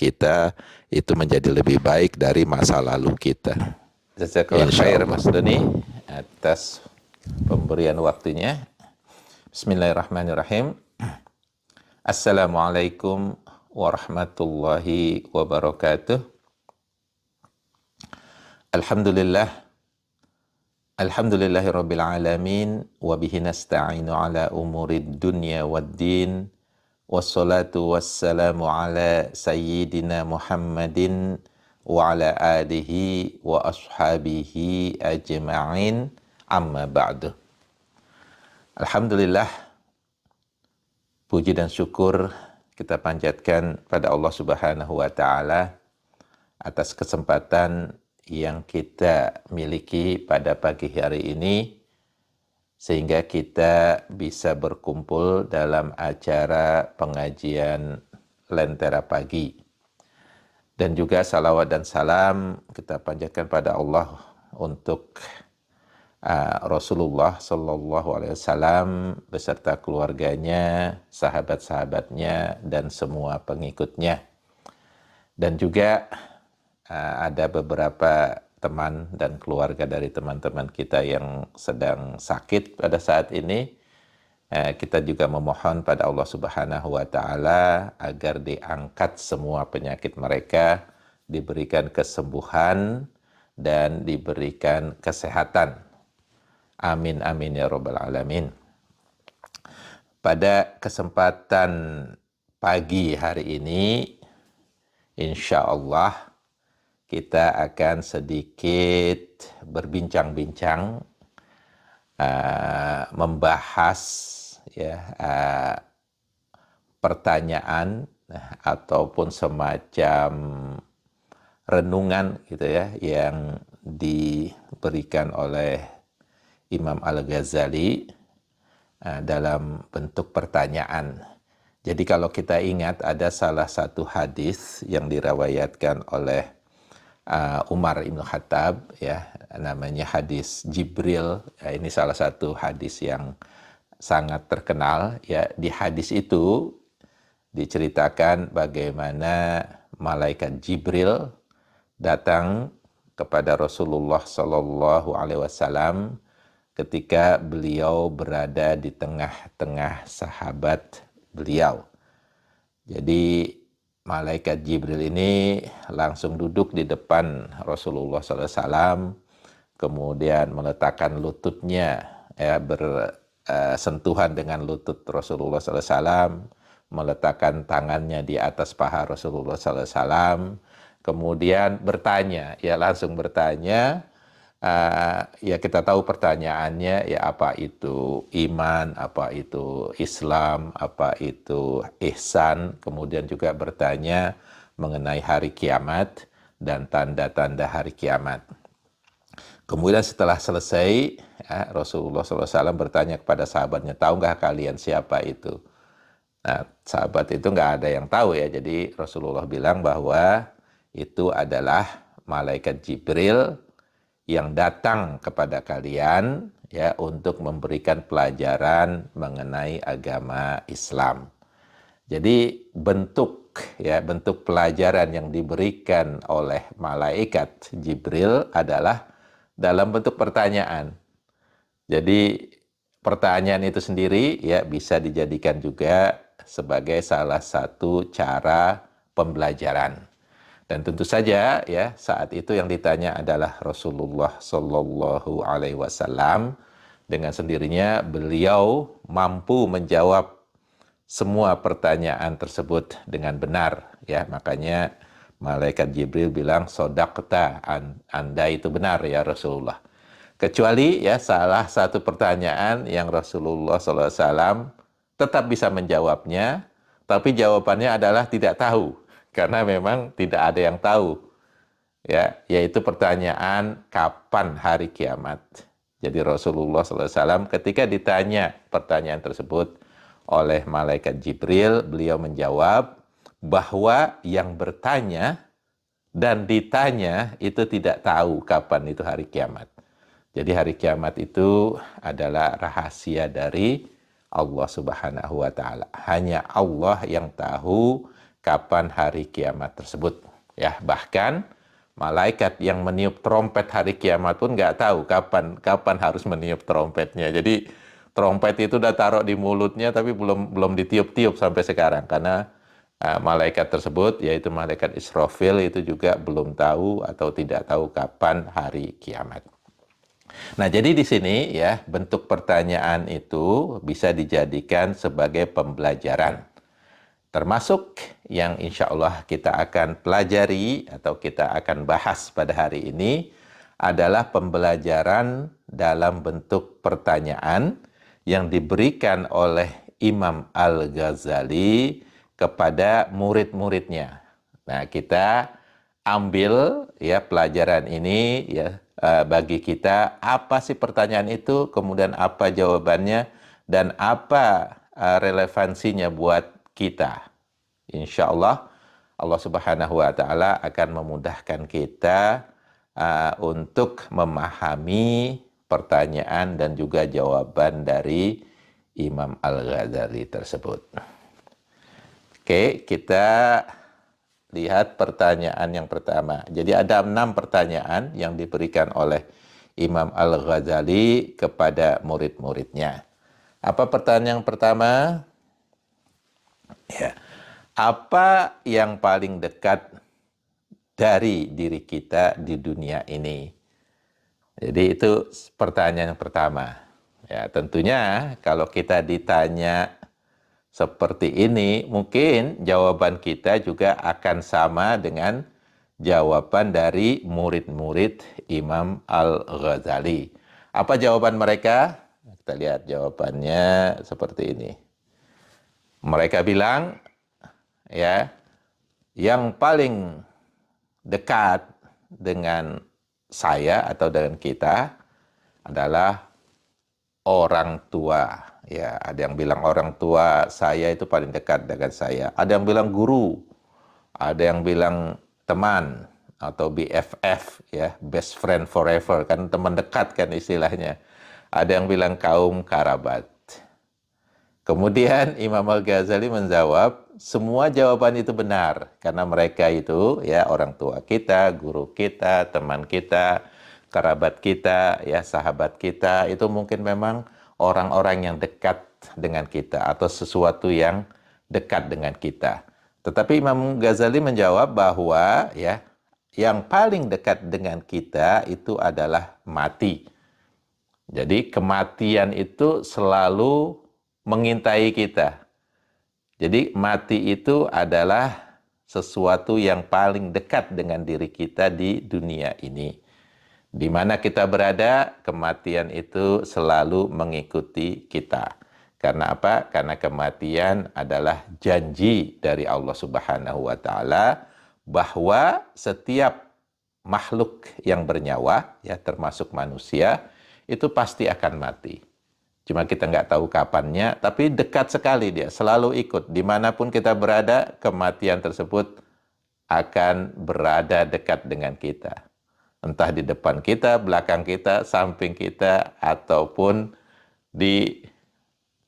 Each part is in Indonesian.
kita itu menjadi lebih baik dari masa lalu kita. Jazakallah khair Mas Doni atas pemberian waktunya. Bismillahirrahmanirrahim. Assalamualaikum warahmatullahi wabarakatuh. Alhamdulillahirabbil alamin wa bihi nasta'inu ala umurid dunya waddin. Wassalatu wassalamu ala sayyidina Muhammadin wa ala alihi wa ashabihi ajma'in, amma ba'du. Alhamdulillah, puji dan syukur kita panjatkan pada Allah Subhanahu wa Ta'ala atas kesempatan yang kita miliki pada pagi hari ini, sehingga kita bisa berkumpul dalam acara pengajian Lentera Pagi. Dan juga salawat dan salam kita panjatkan pada Allah untuk Rasulullah Sallallahu Alaihi Wasallam beserta keluarganya, sahabat-sahabatnya, dan semua pengikutnya. Dan juga ada beberapa teman dan keluarga dari teman-teman kita yang sedang sakit pada saat ini. Kita juga memohon pada Allah Subhanahu wa Ta'ala agar diangkat semua penyakit mereka, diberikan kesembuhan dan diberikan kesehatan. Amin amin ya rabbal alamin. Pada kesempatan pagi hari ini, insya Allah kita akan sedikit berbincang-bincang, membahas pertanyaan ataupun semacam renungan gitu ya, yang diberikan oleh Imam Al-Ghazali dalam bentuk pertanyaan. Jadi kalau kita ingat, ada salah satu hadis yang dirawayatkan oleh Umar Ibn Khattab, ya, namanya hadis Jibril. Ya, ini salah satu hadis yang sangat terkenal. Ya, di hadis itu diceritakan bagaimana malaikat Jibril datang kepada Rasulullah Sallallahu Alaihi Wasallam ketika beliau berada di tengah-tengah sahabat beliau. Jadi malaikat Jibril ini langsung duduk di depan Rasulullah SAW, kemudian meletakkan lututnya, ya, bersentuhan dengan lutut Rasulullah SAW, meletakkan tangannya di atas paha Rasulullah SAW, kemudian bertanya, ya, langsung bertanya. Ya, kita tahu pertanyaannya, ya, apa itu iman, apa itu Islam, apa itu ihsan, kemudian juga bertanya mengenai hari kiamat dan tanda-tanda hari kiamat. Kemudian setelah selesai, ya, Rasulullah SAW bertanya kepada sahabatnya, tahu nggak kalian siapa itu? Nah, sahabat itu nggak ada yang tahu, ya. Jadi Rasulullah bilang bahwa itu adalah malaikat Jibril yang datang kepada kalian, ya, untuk memberikan pelajaran mengenai agama Islam. Jadi bentuk pelajaran yang diberikan oleh malaikat Jibril adalah dalam bentuk pertanyaan. Jadi pertanyaan itu sendiri, ya, bisa dijadikan juga sebagai salah satu cara pembelajaran. Dan tentu saja, ya, saat itu yang ditanya adalah Rasulullah Sallallahu Alaihi Wasallam. Dengan sendirinya beliau mampu menjawab semua pertanyaan tersebut dengan benar, ya. Makanya malaikat Jibril bilang, sodaqta, Anda itu benar ya Rasulullah. Kecuali, ya, salah satu pertanyaan yang Rasulullah SAW tetap bisa menjawabnya, tapi jawabannya adalah tidak tahu. Karena memang tidak ada yang tahu, ya, yaitu pertanyaan kapan hari kiamat. Jadi Rasulullah SAW ketika ditanya pertanyaan tersebut oleh malaikat Jibril, beliau menjawab bahwa yang bertanya dan ditanya itu tidak tahu kapan itu hari kiamat. Jadi hari kiamat itu adalah rahasia dari Allah Subhanahu wa Ta'ala. Hanya Allah yang tahu kapan hari kiamat tersebut. Ya, bahkan malaikat yang meniup trompet hari kiamat pun nggak tahu kapan harus meniup trompetnya. Jadi trompet itu udah taruh di mulutnya tapi belum ditiup-tiup sampai sekarang, karena malaikat tersebut, yaitu malaikat Israfil, itu juga belum tahu atau tidak tahu kapan hari kiamat. Nah, jadi di sini ya, bentuk pertanyaan itu bisa dijadikan sebagai pembelajaran. Termasuk yang insya Allah kita akan pelajari atau kita akan bahas pada hari ini adalah pembelajaran dalam bentuk pertanyaan yang diberikan oleh Imam Al-Ghazali kepada murid-muridnya. Nah, kita ambil ya pelajaran ini ya, bagi kita apa sih pertanyaan itu, kemudian apa jawabannya, dan apa relevansinya buat kita. Insya Allah, Allah Subhanahu wa Ta'ala akan memudahkan kita untuk memahami pertanyaan dan juga jawaban dari Imam Al-Ghazali tersebut. Oke, kita lihat pertanyaan yang pertama. Jadi ada 6 pertanyaan yang diberikan oleh Imam Al-Ghazali kepada murid-muridnya. Apa pertanyaan yang pertama? Ya, apa yang paling dekat dari diri kita di dunia ini? Jadi itu pertanyaan yang pertama. Ya, tentunya kalau kita ditanya seperti ini, mungkin jawaban kita juga akan sama dengan jawaban dari murid-murid Imam Al-Ghazali. Apa jawaban mereka? Kita lihat jawabannya seperti ini. Mereka bilang, ya, yang paling dekat dengan saya atau dengan kita adalah orang tua. Ya, ada yang bilang orang tua saya itu paling dekat dengan saya. Ada yang bilang guru, ada yang bilang teman atau BFF, ya, best friend forever, kan teman dekat kan istilahnya. Ada yang bilang kaum kerabat. Kemudian Imam Al-Ghazali menjawab, semua jawaban itu benar karena mereka itu ya orang tua kita, guru kita, teman kita, kerabat kita, ya sahabat kita, itu mungkin memang orang-orang yang dekat dengan kita atau sesuatu yang dekat dengan kita. Tetapi Imam Ghazali menjawab bahwa ya yang paling dekat dengan kita itu adalah mati. Jadi kematian itu selalu mengintai kita. Jadi mati itu adalah sesuatu yang paling dekat dengan diri kita di dunia ini. Di mana kita berada, kematian itu selalu mengikuti kita. Karena apa? Karena kematian adalah janji dari Allah Subhanahu wa Ta'ala bahwa setiap makhluk yang bernyawa, ya termasuk manusia, itu pasti akan mati. Cuma kita nggak tahu kapannya, tapi dekat sekali dia, selalu ikut. Dimanapun kita berada, kematian tersebut akan berada dekat dengan kita. Entah di depan kita, belakang kita, samping kita, ataupun di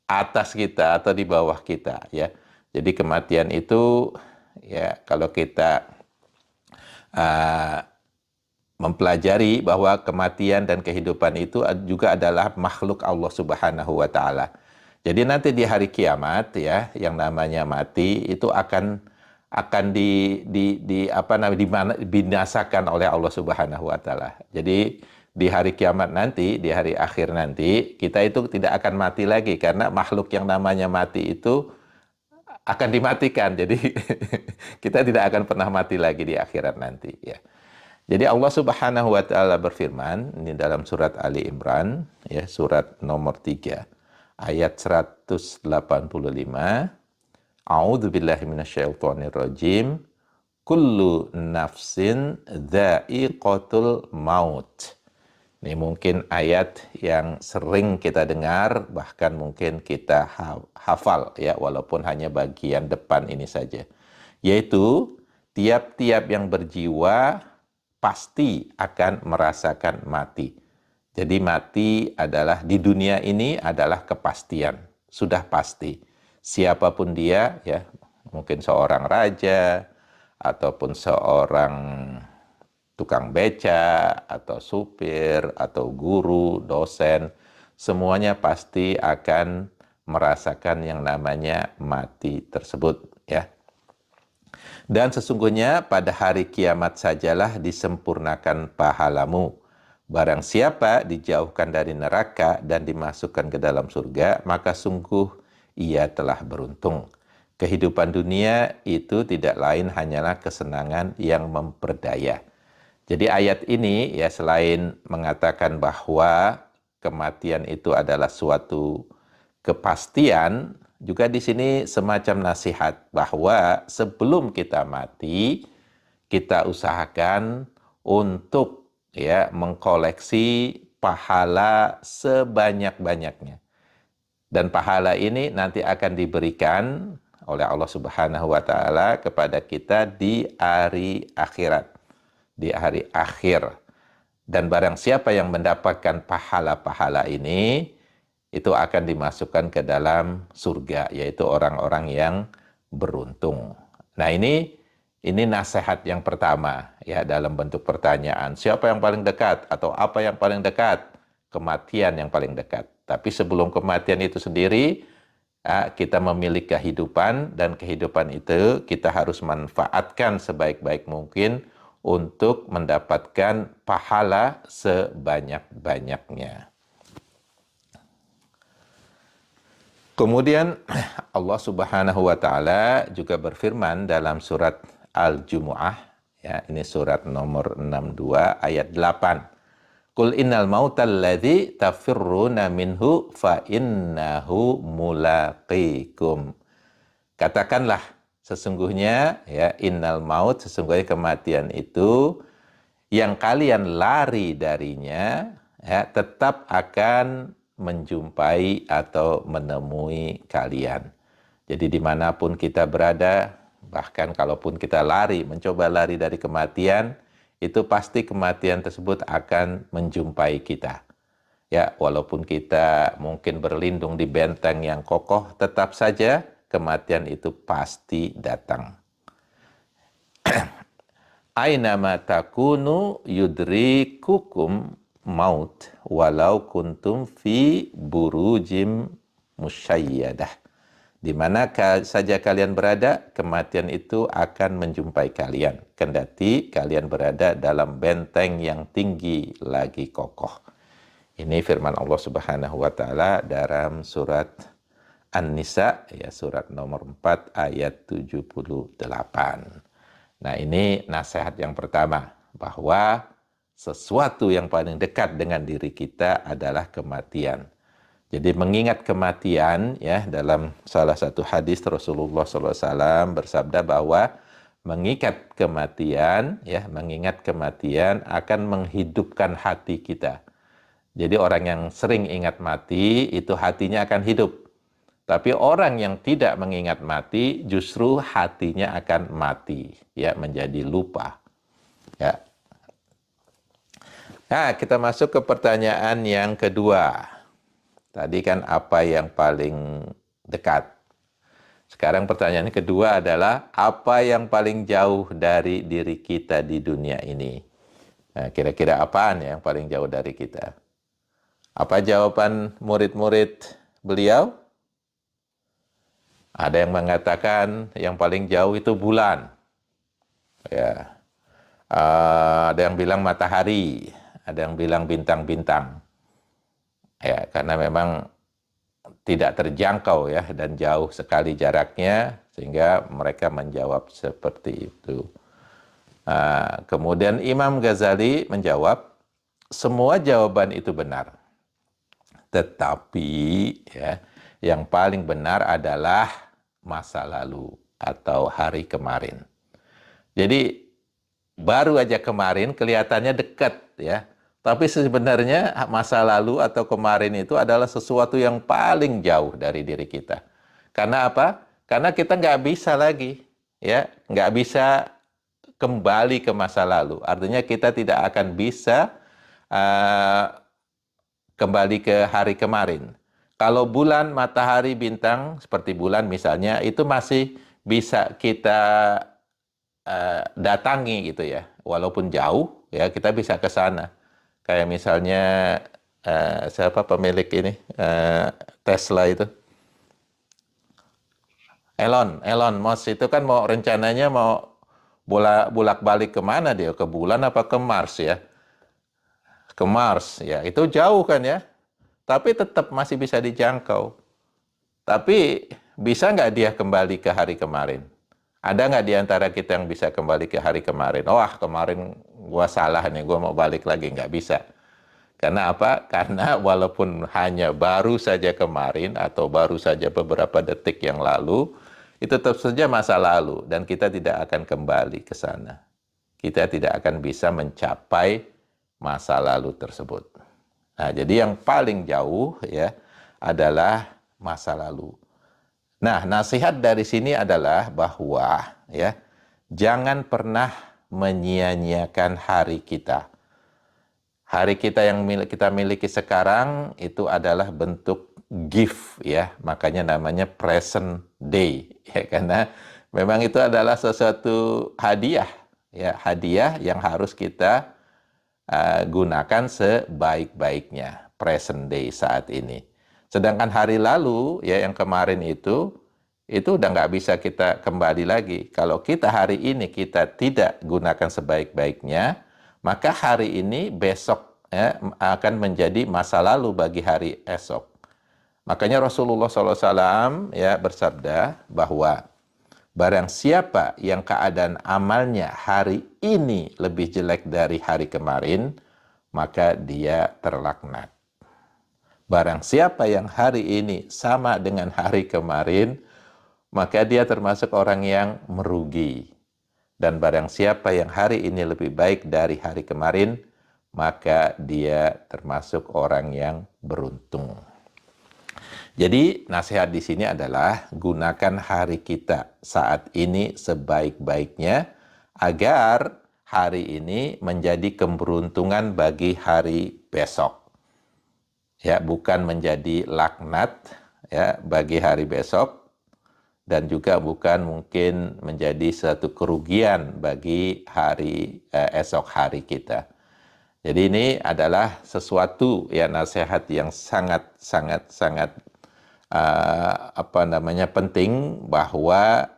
atas kita atau di bawah kita, ya. Jadi kematian itu, ya, kalau kita mempelajari bahwa kematian dan kehidupan itu juga adalah makhluk Allah Subhanahu wa Ta'ala. Jadi nanti di hari kiamat, ya, yang namanya mati itu akan dibinasakan oleh Allah Subhanahu wa Ta'ala. Jadi di hari kiamat nanti, di hari akhir nanti, kita itu tidak akan mati lagi karena makhluk yang namanya mati itu akan dimatikan. Jadi kita tidak akan pernah mati lagi di akhirat nanti, ya. Jadi Allah Subhanahu wa Ta'ala berfirman ini dalam surat Ali Imran, ya, surat nomor 3 ayat 185. A'udzu billahi minasyaitonir rajim. Kullu nafsin dha'iqatul maut. Ini mungkin ayat yang sering kita dengar, bahkan mungkin kita hafal, ya, walaupun hanya bagian depan ini saja. Yaitu tiap-tiap yang berjiwa pasti akan merasakan mati. Jadi mati adalah di dunia ini adalah kepastian, sudah pasti. Siapapun dia, ya, mungkin seorang raja, ataupun seorang tukang beca, atau supir, atau guru, dosen, semuanya pasti akan merasakan yang namanya mati tersebut, ya. Dan sesungguhnya pada hari kiamat sajalah disempurnakan pahalamu. Barang siapa dijauhkan dari neraka dan dimasukkan ke dalam surga, maka sungguh ia telah beruntung. Kehidupan dunia itu tidak lain hanyalah kesenangan yang memperdaya. Jadi ayat ini ya selain mengatakan bahwa kematian itu adalah suatu kepastian, juga di sini semacam nasihat bahwa sebelum kita mati, kita usahakan untuk ya mengkoleksi pahala sebanyak-banyaknya. Dan pahala ini nanti akan diberikan oleh Allah Subhanahu wa taala kepada kita di hari akhirat, di hari akhir. Dan barang siapa yang mendapatkan pahala-pahala ini, itu akan dimasukkan ke dalam surga, yaitu orang-orang yang beruntung. Nah, ini nasihat yang pertama ya dalam bentuk pertanyaan. Siapa yang paling dekat atau apa yang paling dekat? Kematian yang paling dekat. Tapi sebelum kematian itu sendiri, kita memiliki kehidupan, dan kehidupan itu kita harus manfaatkan sebaik-baik mungkin untuk mendapatkan pahala sebanyak-banyaknya. Kemudian Allah Subhanahu wa taala juga berfirman dalam surat Al-Jumu'ah, ya, ini surat nomor 62 ayat 8. Qul innal mautal ladzi tafirruna minhu fa innahu mulaqikum. Katakanlah sesungguhnya ya innal maut, sesungguhnya kematian itu yang kalian lari darinya ya tetap akan menjumpai atau menemui kalian. Jadi dimanapun kita berada, bahkan kalaupun kita lari, mencoba lari dari kematian, itu pasti kematian tersebut akan menjumpai kita. Ya, walaupun kita mungkin berlindung di benteng yang kokoh, tetap saja kematian itu pasti datang. Aina ma takunu yudrikukum maut walau kuntum fi burujim musyayyadah. Di mana saja kalian berada, kematian itu akan menjumpai kalian, kendati kalian berada dalam benteng yang tinggi lagi kokoh. Ini firman Allah Subhanahu wa taala dalam surat An-Nisa ya surat nomor 4 ayat 78. Nah, ini nasihat yang pertama, bahwa sesuatu yang paling dekat dengan diri kita adalah kematian. Jadi mengingat kematian ya, dalam salah satu hadis Rasulullah SAW bersabda bahwa mengingat kematian akan menghidupkan hati kita. Jadi orang yang sering ingat mati itu hatinya akan hidup. Tapi orang yang tidak mengingat mati justru hatinya akan mati, ya, menjadi lupa. Ya. Nah, kita masuk ke pertanyaan yang kedua. Tadi kan apa yang paling dekat. Sekarang pertanyaan kedua adalah apa yang paling jauh dari diri kita di dunia ini. Nah, kira-kira apaan yang paling jauh dari kita? Apa jawaban murid-murid beliau? Ada yang mengatakan yang paling jauh itu bulan. Ya. Ada yang bilang matahari, ada yang bilang bintang-bintang. Ya, karena memang tidak terjangkau ya dan jauh sekali jaraknya sehingga mereka menjawab seperti itu. Kemudian Imam Ghazali menjawab, semua jawaban itu benar. Tetapi ya, yang paling benar adalah masa lalu atau hari kemarin. Jadi baru aja kemarin kelihatannya dekat ya. Tapi sebenarnya masa lalu atau kemarin itu adalah sesuatu yang paling jauh dari diri kita. Karena apa? Karena kita nggak bisa lagi, ya, nggak bisa kembali ke masa lalu. Artinya kita tidak akan bisa kembali ke hari kemarin. Kalau bulan, matahari, bintang, seperti bulan misalnya, itu masih bisa kita datangi gitu ya, walaupun jauh ya kita bisa ke sana. Kayak misalnya siapa pemilik ini Tesla itu, Elon Musk itu kan mau rencananya mau bolak-balik kemana dia, ke bulan apa ke Mars ya? Ke Mars ya, itu jauh kan ya, tapi tetap masih bisa dijangkau. Tapi bisa nggak dia kembali ke hari kemarin? Ada nggak di antara kita yang bisa kembali ke hari kemarin? Wah, kemarin gua salah nih, gua mau balik lagi. Nggak bisa. Karena apa? Karena walaupun hanya baru saja kemarin atau baru saja beberapa detik yang lalu, itu tetap saja masa lalu dan kita tidak akan kembali ke sana. Kita tidak akan bisa mencapai masa lalu tersebut. Nah, jadi yang paling jauh ya adalah masa lalu. Nah, nasihat dari sini adalah bahwa ya, jangan pernah menyia-nyiakan hari kita. Hari kita yang kita miliki sekarang itu adalah bentuk gift ya, makanya namanya present day ya, karena memang itu adalah sesuatu hadiah ya, hadiah yang harus kita gunakan sebaik-baiknya present day saat ini. Sedangkan hari lalu, ya yang kemarin itu udah nggak bisa kita kembali lagi. Kalau kita hari ini kita tidak gunakan sebaik-baiknya, maka hari ini besok ya, akan menjadi masa lalu bagi hari esok. Makanya Rasulullah SAW ya bersabda bahwa barang siapa yang keadaan amalnya hari ini lebih jelek dari hari kemarin, maka dia terlaknat. Barang siapa yang hari ini sama dengan hari kemarin, maka dia termasuk orang yang merugi. Dan barang siapa yang hari ini lebih baik dari hari kemarin, maka dia termasuk orang yang beruntung. Jadi nasihat di sini adalah gunakan hari kita saat ini sebaik-baiknya agar hari ini menjadi keberuntungan bagi hari besok. Ya, bukan menjadi laknat ya bagi hari besok dan juga bukan mungkin menjadi suatu kerugian bagi hari esok hari kita. Jadi ini adalah sesuatu ya nasihat yang sangat penting bahwa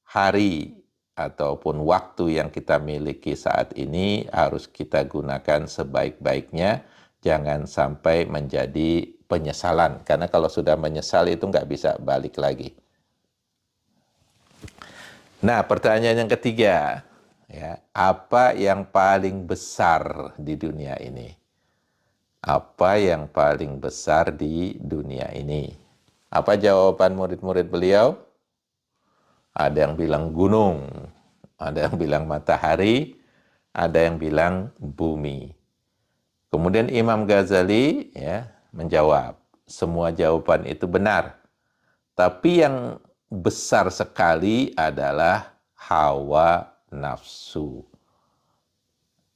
hari ataupun waktu yang kita miliki saat ini harus kita gunakan sebaik-baiknya, jangan sampai menjadi penyesalan, karena kalau sudah menyesal itu nggak bisa balik lagi. Nah, pertanyaan yang ketiga, ya, apa yang paling besar di dunia ini? Apa yang paling besar di dunia ini? Apa jawaban murid-murid beliau? Ada yang bilang gunung, ada yang bilang matahari, ada yang bilang bumi. Kemudian Imam Ghazali ya menjawab, semua jawaban itu benar. Tapi yang besar sekali adalah hawa nafsu.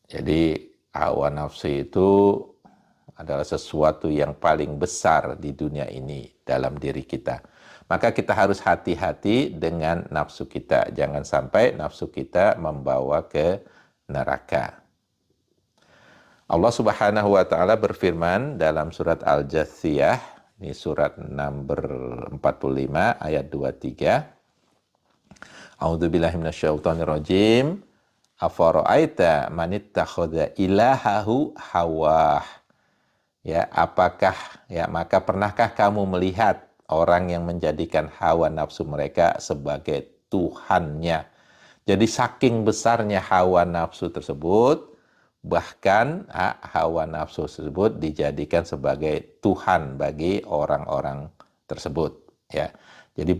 Jadi hawa nafsu itu adalah sesuatu yang paling besar di dunia ini dalam diri kita. Maka kita harus hati-hati dengan nafsu kita. Jangan sampai nafsu kita membawa ke neraka. Allah Subhanahu wa taala berfirman dalam surat Al-Jathiyah, ini surat nomor 45 ayat 23. A'udzubillahi minasyaitonirrajim. Afara'aita man ittakhadha ilahahu hawah. Ya, maka pernahkah kamu melihat orang yang menjadikan hawa nafsu mereka sebagai Tuhannya? Jadi saking besarnya hawa nafsu tersebut, bahkan hawa nafsu tersebut dijadikan sebagai Tuhan bagi orang-orang tersebut. Ya, jadi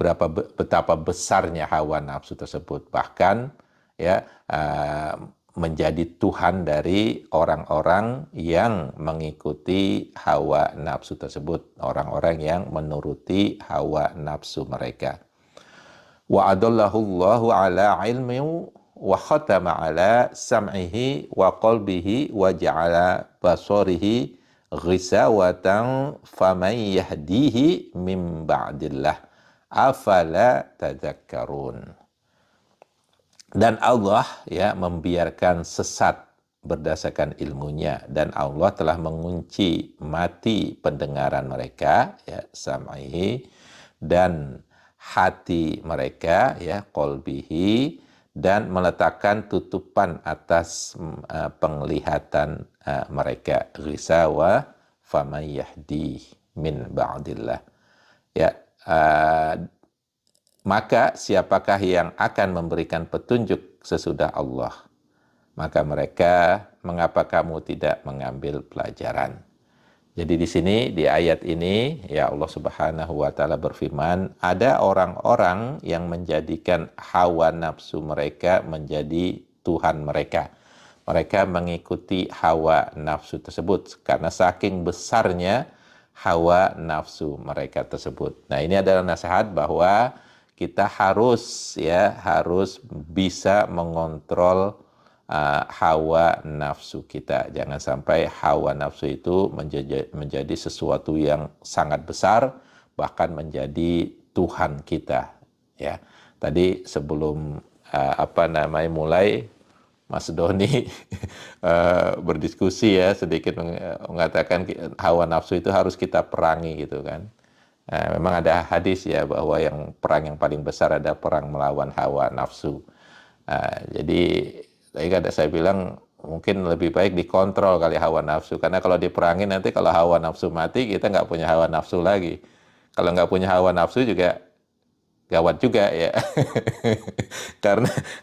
betapa besarnya hawa nafsu tersebut, bahkan ya menjadi Tuhan dari orang-orang yang mengikuti hawa nafsu tersebut, orang-orang yang menuruti hawa nafsu mereka. Wa adallahu Allahu ala ilmi wa khatama ala sam'ihi wa qalbihi wa ja'ala basarihi ghisawatan faman yahdihi min ba'dillah Afala tadzakkarun. Dan Allah ya membiarkan sesat berdasarkan ilmunya, dan Allah telah mengunci mati pendengaran mereka ya, sam'ihi, dan hati mereka ya, qalbihi, dan meletakkan tutupan atas penglihatan mereka, ghisawa faman yahdi min ba'dillah ya. Maka siapakah yang akan memberikan petunjuk sesudah Allah? Maka mereka, mengapa kamu tidak mengambil pelajaran? Jadi di sini, di ayat ini, ya Allah Subhanahu wa Ta'ala berfirman, ada orang-orang yang menjadikan hawa nafsu mereka menjadi Tuhan mereka. Mereka mengikuti hawa nafsu tersebut karena saking besarnya hawa nafsu mereka tersebut. Nah, ini adalah nasihat bahwa kita harus bisa mengontrol hawa nafsu kita. Jangan sampai hawa nafsu itu menjadi sesuatu yang sangat besar, bahkan menjadi Tuhan kita. Ya, tadi sebelum mulai, Mas Doni berdiskusi ya, sedikit mengatakan hawa nafsu itu harus kita perangi gitu kan. Nah, memang ada hadis ya bahwa perang yang paling besar ada perang melawan hawa nafsu. Jadi tadi saya bilang mungkin lebih baik dikontrol kali hawa nafsu, karena kalau diperangi nanti kalau hawa nafsu mati kita nggak punya hawa nafsu lagi. Kalau nggak punya hawa nafsu juga gawat juga ya.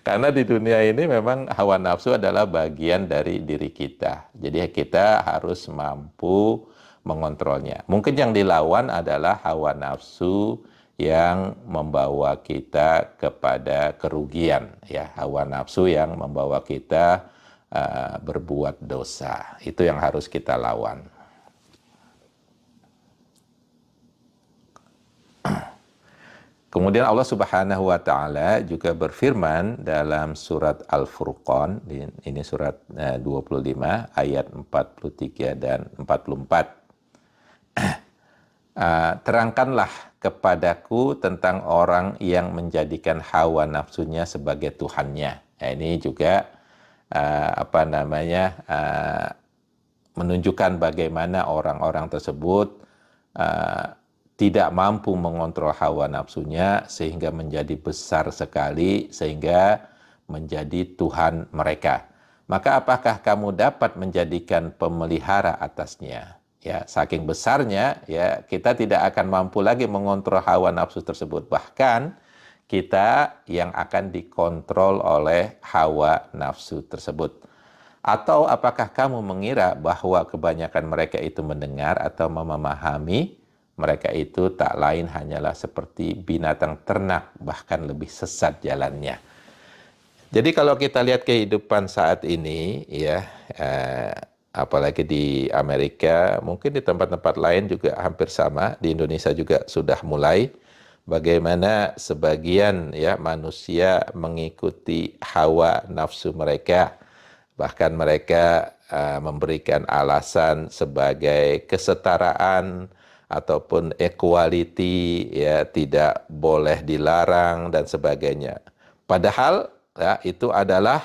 karena di dunia ini memang hawa nafsu adalah bagian dari diri kita. Jadi kita harus mampu mengontrolnya. Mungkin yang dilawan adalah hawa nafsu yang membawa kita kepada kerugian, ya, hawa nafsu yang membawa kita berbuat dosa. Itu yang harus kita lawan. Kemudian Allah Subhanahu wa Ta'ala juga berfirman dalam surat Al-Furqan, ini surat 25 ayat 43 dan 44. Terangkanlah kepadaku tentang orang yang menjadikan hawa nafsunya sebagai Tuhannya. Nah, ini juga menunjukkan bagaimana orang-orang tersebut tidak mampu mengontrol hawa nafsunya sehingga menjadi besar sekali, sehingga menjadi Tuhan mereka. Maka apakah kamu dapat menjadikan pemelihara atasnya? Ya, saking besarnya ya, kita tidak akan mampu lagi mengontrol hawa nafsu tersebut. Bahkan kita yang akan dikontrol oleh hawa nafsu tersebut. Atau apakah kamu mengira bahwa kebanyakan mereka itu mendengar atau memahami? Mereka itu tak lain hanyalah seperti binatang ternak, bahkan lebih sesat jalannya. Jadi kalau kita lihat kehidupan saat ini, ya, apalagi di Amerika, mungkin di tempat-tempat lain juga hampir sama, di Indonesia juga sudah mulai, bagaimana sebagian ya manusia mengikuti hawa nafsu mereka. Bahkan mereka memberikan alasan sebagai kesetaraan, ataupun equality, ya, tidak boleh dilarang dan sebagainya. Padahal ya, itu adalah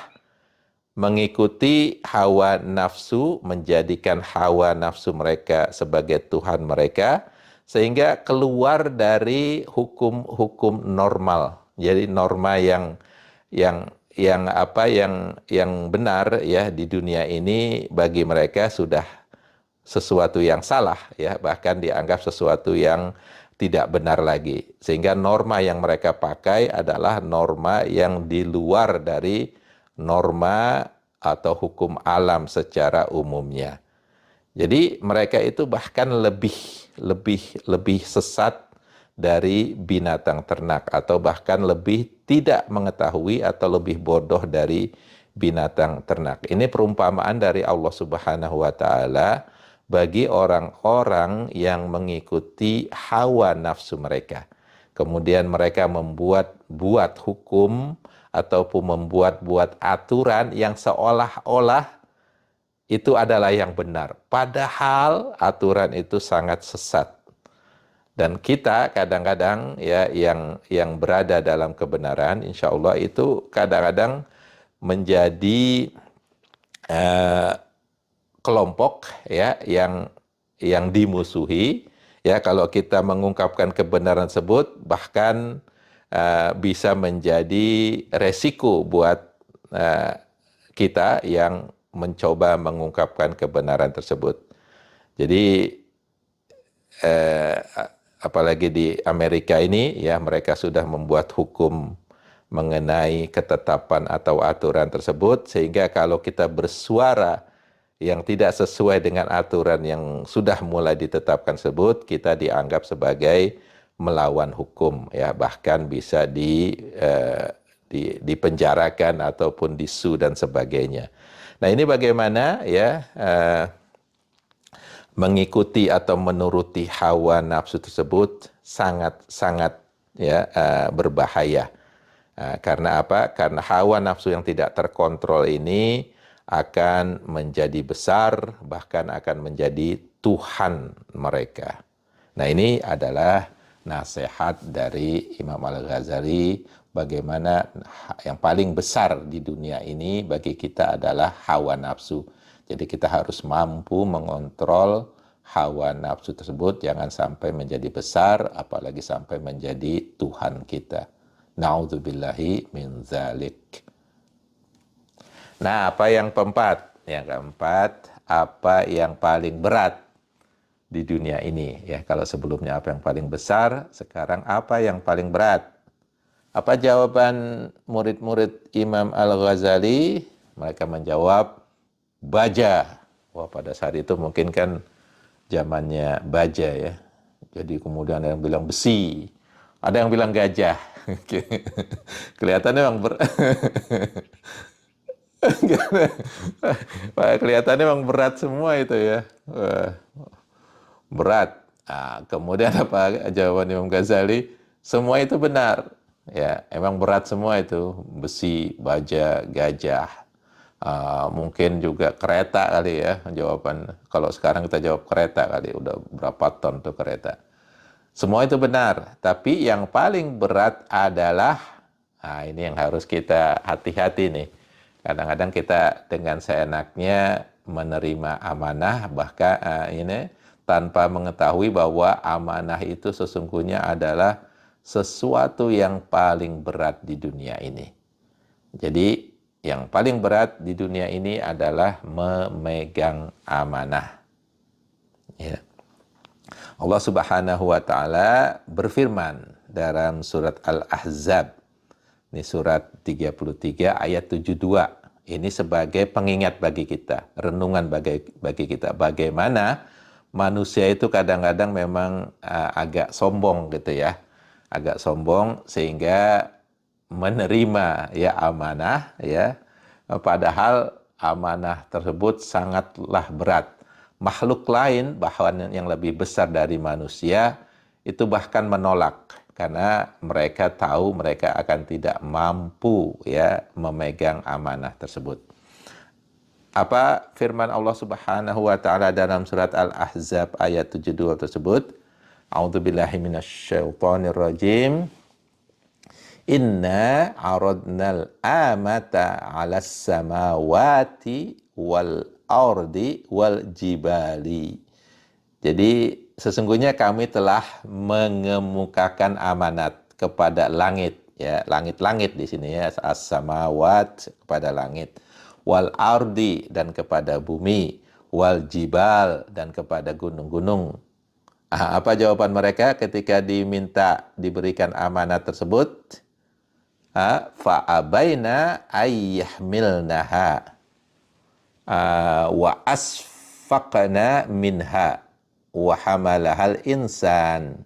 mengikuti hawa nafsu, menjadikan hawa nafsu mereka sebagai Tuhan mereka, sehingga keluar dari hukum-hukum normal. Jadi norma yang benar ya di dunia ini bagi mereka sudah sesuatu yang salah, ya, bahkan dianggap sesuatu yang tidak benar lagi, sehingga norma yang mereka pakai adalah norma yang di luar dari norma atau hukum alam secara umumnya. Jadi mereka itu bahkan lebih sesat dari binatang ternak, atau bahkan lebih tidak mengetahui atau lebih bodoh dari binatang ternak. Ini perumpamaan dari Allah Subhanahu wa Ta'ala bagi orang-orang yang mengikuti hawa nafsu mereka. Kemudian mereka membuat hukum ataupun membuat aturan yang seolah-olah itu adalah yang benar. Padahal aturan itu sangat sesat. Dan kita kadang-kadang ya yang berada dalam kebenaran, insya Allah itu kadang-kadang menjadi kelompok ya yang dimusuhi ya kalau kita mengungkapkan kebenaran tersebut, bahkan bisa menjadi resiko buat kita yang mencoba mengungkapkan kebenaran tersebut. Jadi apalagi di Amerika ini ya, mereka sudah membuat hukum mengenai ketetapan atau aturan tersebut, sehingga kalau kita bersuara yang tidak sesuai dengan aturan yang sudah mulai ditetapkan tersebut, kita dianggap sebagai melawan hukum ya, bahkan bisa dipenjarakan ataupun disu dan sebagainya. Nah, ini bagaimana ya mengikuti atau menuruti hawa nafsu tersebut sangat ya berbahaya. Karena apa? Karena hawa nafsu yang tidak terkontrol ini akan menjadi besar, bahkan akan menjadi Tuhan mereka. Nah, ini adalah nasihat dari Imam Al-Ghazali, bagaimana yang paling besar di dunia ini bagi kita adalah hawa nafsu. Jadi kita harus mampu mengontrol hawa nafsu tersebut, jangan sampai menjadi besar, apalagi sampai menjadi Tuhan kita. Na'udzubillahi min zalik. Nah, apa yang keempat? Yang keempat, apa yang paling berat di dunia ini? Ya, kalau sebelumnya apa yang paling besar, sekarang apa yang paling berat? Apa jawaban murid-murid Imam Al-Ghazali? Mereka menjawab, baja. Wah, pada saat itu mungkin kan zamannya baja ya. Jadi kemudian ada yang bilang besi, ada yang bilang gajah. Kelihatannya memang kelihatannya memang berat semua itu ya. Berat. Nah, kemudian apa jawaban Imam Ghazali? Semua itu benar. Ya, emang berat semua itu. Besi, baja, gajah. Mungkin juga kereta kali ya jawaban. Kalau sekarang kita jawab kereta kali, udah berapa ton tuh kereta. Semua itu benar, tapi yang paling berat adalah, nah ini yang harus kita hati-hati nih. Kadang-kadang kita dengan seenaknya menerima amanah, bahkan ini tanpa mengetahui bahwa amanah itu sesungguhnya adalah sesuatu yang paling berat di dunia ini. Jadi yang paling berat di dunia ini adalah memegang amanah. Ya. Allah Subhanahu wa taala berfirman dalam surat Al-Ahzab. Ini surat 33 ayat 72. Ini sebagai pengingat bagi kita, renungan bagi kita bagaimana manusia itu kadang-kadang memang agak sombong gitu ya. Agak sombong sehingga menerima ya amanah ya, padahal amanah tersebut sangatlah berat. Makhluk lain bahkan yang lebih besar dari manusia itu bahkan menolak karena mereka tahu mereka akan tidak mampu ya memegang amanah tersebut. Apa firman Allah Subhanahu wa taala dalam surat Al-Ahzab ayat 72 tersebut? A'udzubillahi minasyaitonir rajim. Inna aradnal amata 'alas samawati wal ardi wal jibali. Jadi sesungguhnya kami telah mengemukakan amanat kepada langit ya, langit-langit di sini ya, as-samawat kepada langit, wal ardi dan kepada bumi, wal jibal dan kepada gunung-gunung. Apa jawaban mereka ketika diberikan amanat tersebut? Fa'abaina ayyahmilnaha wa asfaqna minha wa hamalahal insan.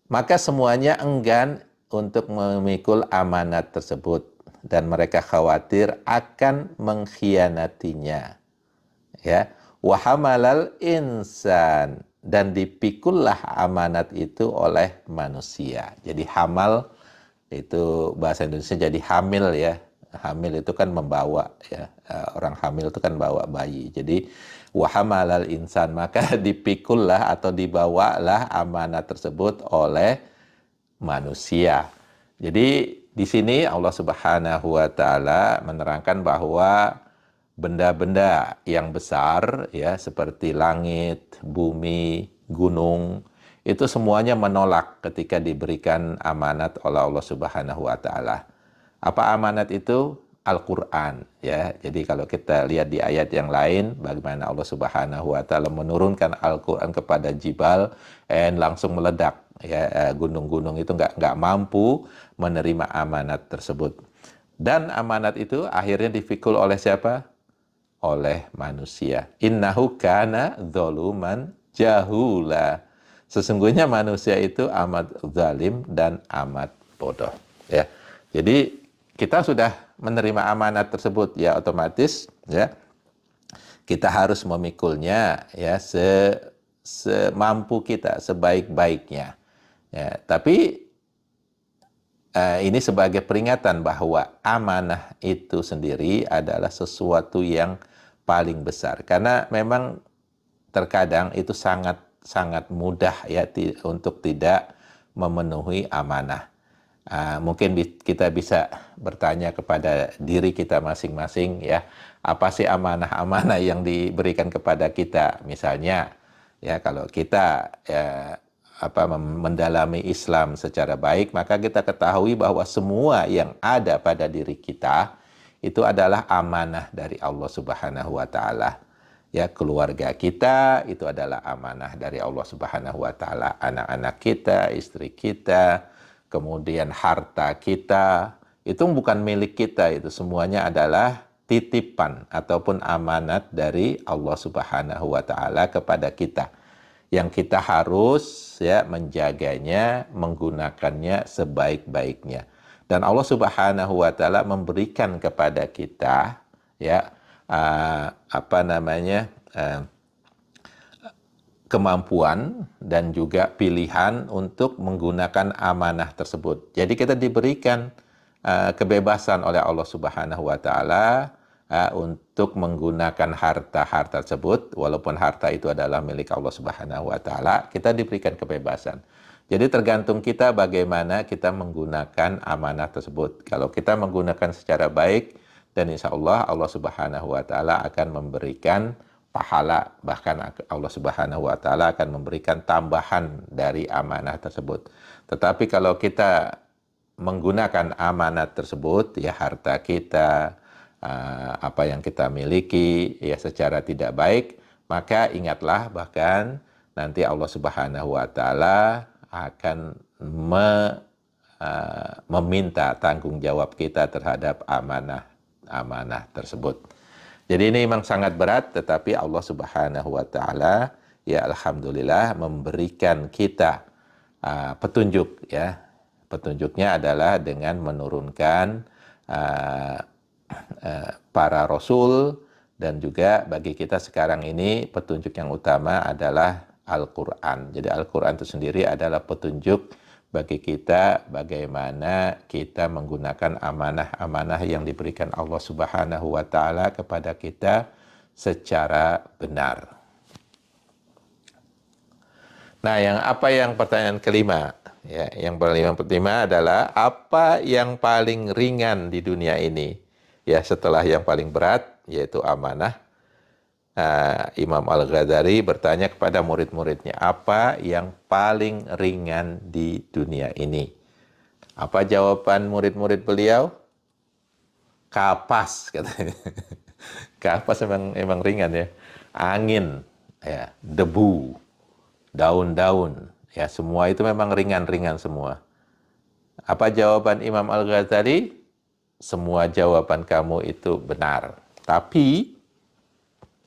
Maka semuanya enggan untuk memikul amanat tersebut dan mereka khawatir akan mengkhianatinya. Ya, wa hamalal insan, dan dipikullah amanat itu oleh manusia. Jadi hamal itu bahasa Indonesia jadi hamil ya. Hamil itu kan membawa, ya. Orang hamil itu kan bawa bayi. Jadi wahamalal insan, maka dipikullah atau dibawalah amanah tersebut oleh manusia. Jadi di sini Allah Subhanahu wa taala menerangkan bahwa benda-benda yang besar, ya, seperti langit, bumi, gunung, itu semuanya menolak ketika diberikan amanat oleh Allah Subhanahu wa taala. Apa amanat itu? Al-Qur'an, ya. Jadi kalau kita lihat di ayat yang lain bagaimana Allah Subhanahu wa taala menurunkan Al-Qur'an kepada jibal dan langsung meledak, ya. Gunung-gunung itu nggak mampu menerima amanat tersebut. Dan amanat itu akhirnya dipikul oleh siapa? Oleh manusia. Innahu kana dzuluman jahula. Sesungguhnya manusia itu amat zalim dan amat bodoh, ya. Jadi kita sudah menerima amanat tersebut, ya, otomatis, ya, kita harus memikulnya, ya, semampu kita, sebaik-baiknya, ya. Tapi ini sebagai peringatan bahwa amanah itu sendiri adalah sesuatu yang paling besar, karena memang terkadang itu sangat mudah, ya, untuk tidak memenuhi amanah. Mungkin kita bisa bertanya kepada diri kita masing-masing, ya, apa sih amanah-amanah yang diberikan kepada kita? Misalnya, ya, kalau kita, ya, mendalami Islam secara baik, maka kita ketahui bahwa semua yang ada pada diri kita itu adalah amanah dari Allah Subhanahu wa taala. Ya, keluarga kita itu adalah amanah dari Allah Subhanahu wa taala, anak-anak kita, istri kita, kemudian harta kita, itu bukan milik kita, itu semuanya adalah titipan ataupun amanat dari Allah Subhanahu wa taala kepada kita, yang kita harus, ya, menjaganya, menggunakannya sebaik-baiknya. Dan Allah Subhanahu wa taala memberikan kepada kita, ya, kemampuan dan juga pilihan untuk menggunakan amanah tersebut. Jadi kita diberikan kebebasan oleh Allah Subhanahu wa taala untuk menggunakan harta-harta tersebut, walaupun harta itu adalah milik Allah Subhanahu wa taala, kita diberikan kebebasan. Jadi tergantung kita bagaimana kita menggunakan amanah tersebut. Kalau kita menggunakan secara baik, dan insya Allah Allah Subhanahu wa taala akan memberikan pahala, bahkan Allah Subhanahu wa taala akan memberikan tambahan dari amanah tersebut. Tetapi kalau kita menggunakan amanat tersebut, ya, harta kita, apa yang kita miliki, ya, secara tidak baik, maka ingatlah bahkan nanti Allah Subhanahu wa taala akan meminta tanggung jawab kita terhadap amanah tersebut. Jadi ini memang sangat berat, tetapi Allah Subhanahu wa taala, ya, alhamdulillah memberikan kita petunjuk, ya. Petunjuknya adalah dengan menurunkan para rasul, dan juga bagi kita sekarang ini petunjuk yang utama adalah Al-Qur'an. Jadi Al-Qur'an itu sendiri adalah petunjuk bagi kita bagaimana kita menggunakan amanah-amanah yang diberikan Allah Subhanahu wa taala kepada kita secara benar. Nah, yang pertanyaan kelima, ya, yang pertama adalah apa yang paling ringan di dunia ini? Ya, setelah yang paling berat, yaitu amanah. Imam Al-Ghazali bertanya kepada murid-muridnya, apa yang paling ringan di dunia ini? Apa jawaban murid-murid beliau? Kapas, katanya. Kapas emang ringan, ya. Angin, ya, debu, daun-daun, ya, semua itu memang ringan-ringan semua. Apa jawaban Imam Al-Ghazali? Semua jawaban kamu itu benar. Tapi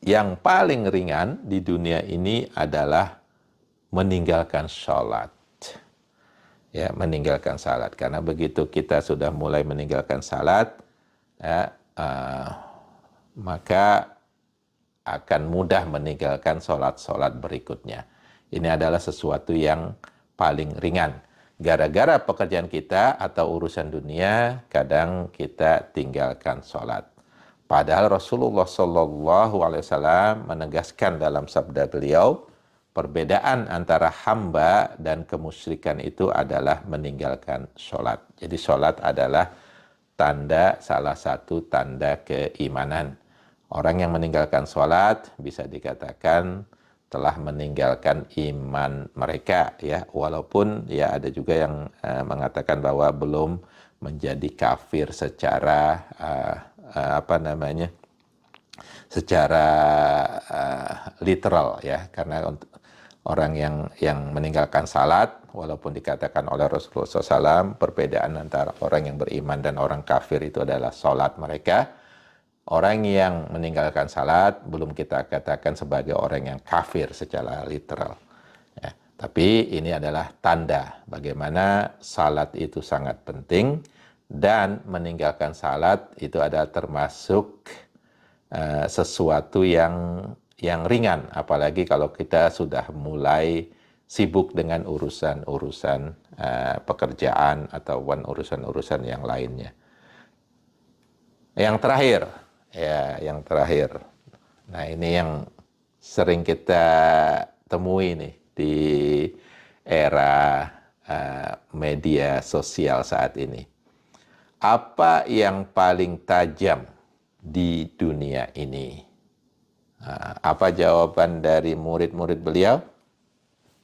yang paling ringan di dunia ini adalah meninggalkan sholat. Ya, meninggalkan salat. Karena begitu kita sudah mulai meninggalkan salat, ya, maka akan mudah meninggalkan sholat-sholat berikutnya. Ini adalah sesuatu yang paling ringan. gara-gara pekerjaan kita atau urusan dunia, kadang kita tinggalkan sholat. Padahal Rasulullah Shallallahu Alaihi Wasallam menegaskan dalam sabda beliau, perbedaan antara hamba dan kemusyrikan itu adalah meninggalkan sholat. Jadi sholat adalah salah satu tanda keimanan. Orang yang meninggalkan sholat bisa dikatakan telah meninggalkan iman mereka, ya, walaupun ya ada juga yang mengatakan bahwa belum menjadi kafir secara secara literal, ya, karena orang yang meninggalkan salat, walaupun dikatakan oleh Rasulullah SAW, perbedaan antara orang yang beriman dan orang kafir itu adalah salat mereka. Orang yang meninggalkan salat belum kita katakan sebagai orang yang kafir secara literal. Ya, tapi ini adalah tanda bagaimana salat itu sangat penting, dan meninggalkan salat itu adalah termasuk sesuatu yang ringan, apalagi kalau kita sudah mulai sibuk dengan urusan-urusan pekerjaan ataupun urusan-urusan yang lainnya. Yang terakhir. Nah, ini yang sering kita temui nih di era media sosial saat ini. Apa yang paling tajam di dunia ini? Apa jawaban dari murid-murid beliau?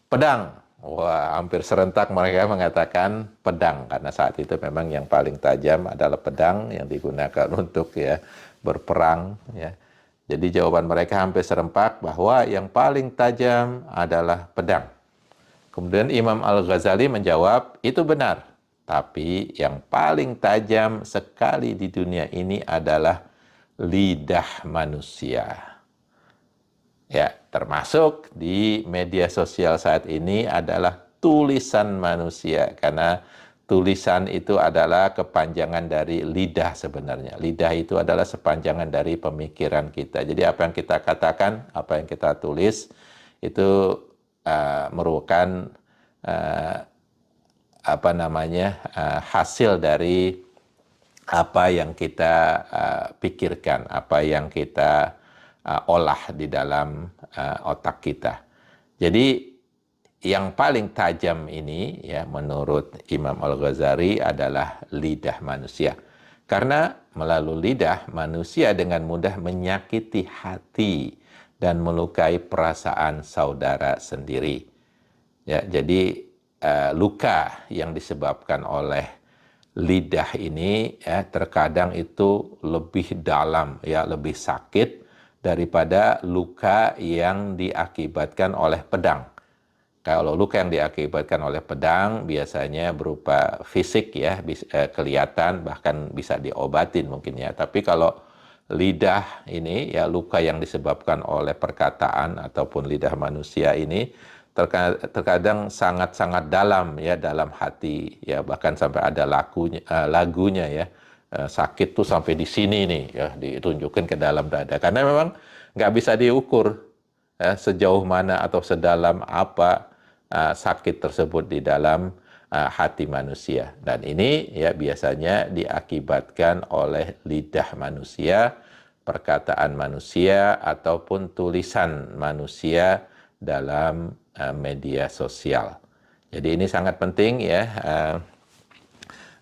Pedang. Wah, hampir serentak mereka mengatakan pedang, karena saat itu memang yang paling tajam adalah pedang yang digunakan untuk berperang, ya. Jadi jawaban mereka hampir serempak bahwa yang paling tajam adalah pedang. Kemudian Imam Al-Ghazali menjawab, itu benar, tapi yang paling tajam sekali di dunia ini adalah lidah manusia. Ya, termasuk di media sosial saat ini adalah tulisan manusia, karena tulisan itu adalah kepanjangan dari lidah sebenarnya. Lidah itu adalah sepanjangan dari pemikiran kita. Jadi apa yang kita katakan, apa yang kita tulis, itu merupakan hasil dari apa yang kita pikirkan, apa yang kita olah di dalam otak kita. Jadi yang paling tajam ini, ya, menurut Imam Al-Ghazali adalah lidah manusia. Karena melalui lidah manusia dengan mudah menyakiti hati dan melukai perasaan saudara sendiri. Ya, jadi luka yang disebabkan oleh lidah ini, ya, terkadang itu lebih dalam, ya, lebih sakit daripada luka yang diakibatkan oleh pedang. Kalau luka yang diakibatkan oleh pedang biasanya berupa fisik, ya, kelihatan, bahkan bisa diobatin mungkin, ya. Tapi kalau lidah ini, ya, luka yang disebabkan oleh perkataan ataupun lidah manusia ini terkadang sangat-sangat dalam, ya, dalam hati, ya, bahkan sampai ada lagunya, ya. Sakit tuh sampai di sini nih, ya, ditunjukkan ke dalam dada, karena memang nggak bisa diukur, ya, sejauh mana atau sedalam apa sakit tersebut di dalam hati manusia. Dan ini, ya, biasanya diakibatkan oleh lidah manusia, perkataan manusia, ataupun tulisan manusia dalam media sosial. Jadi ini sangat penting, ya.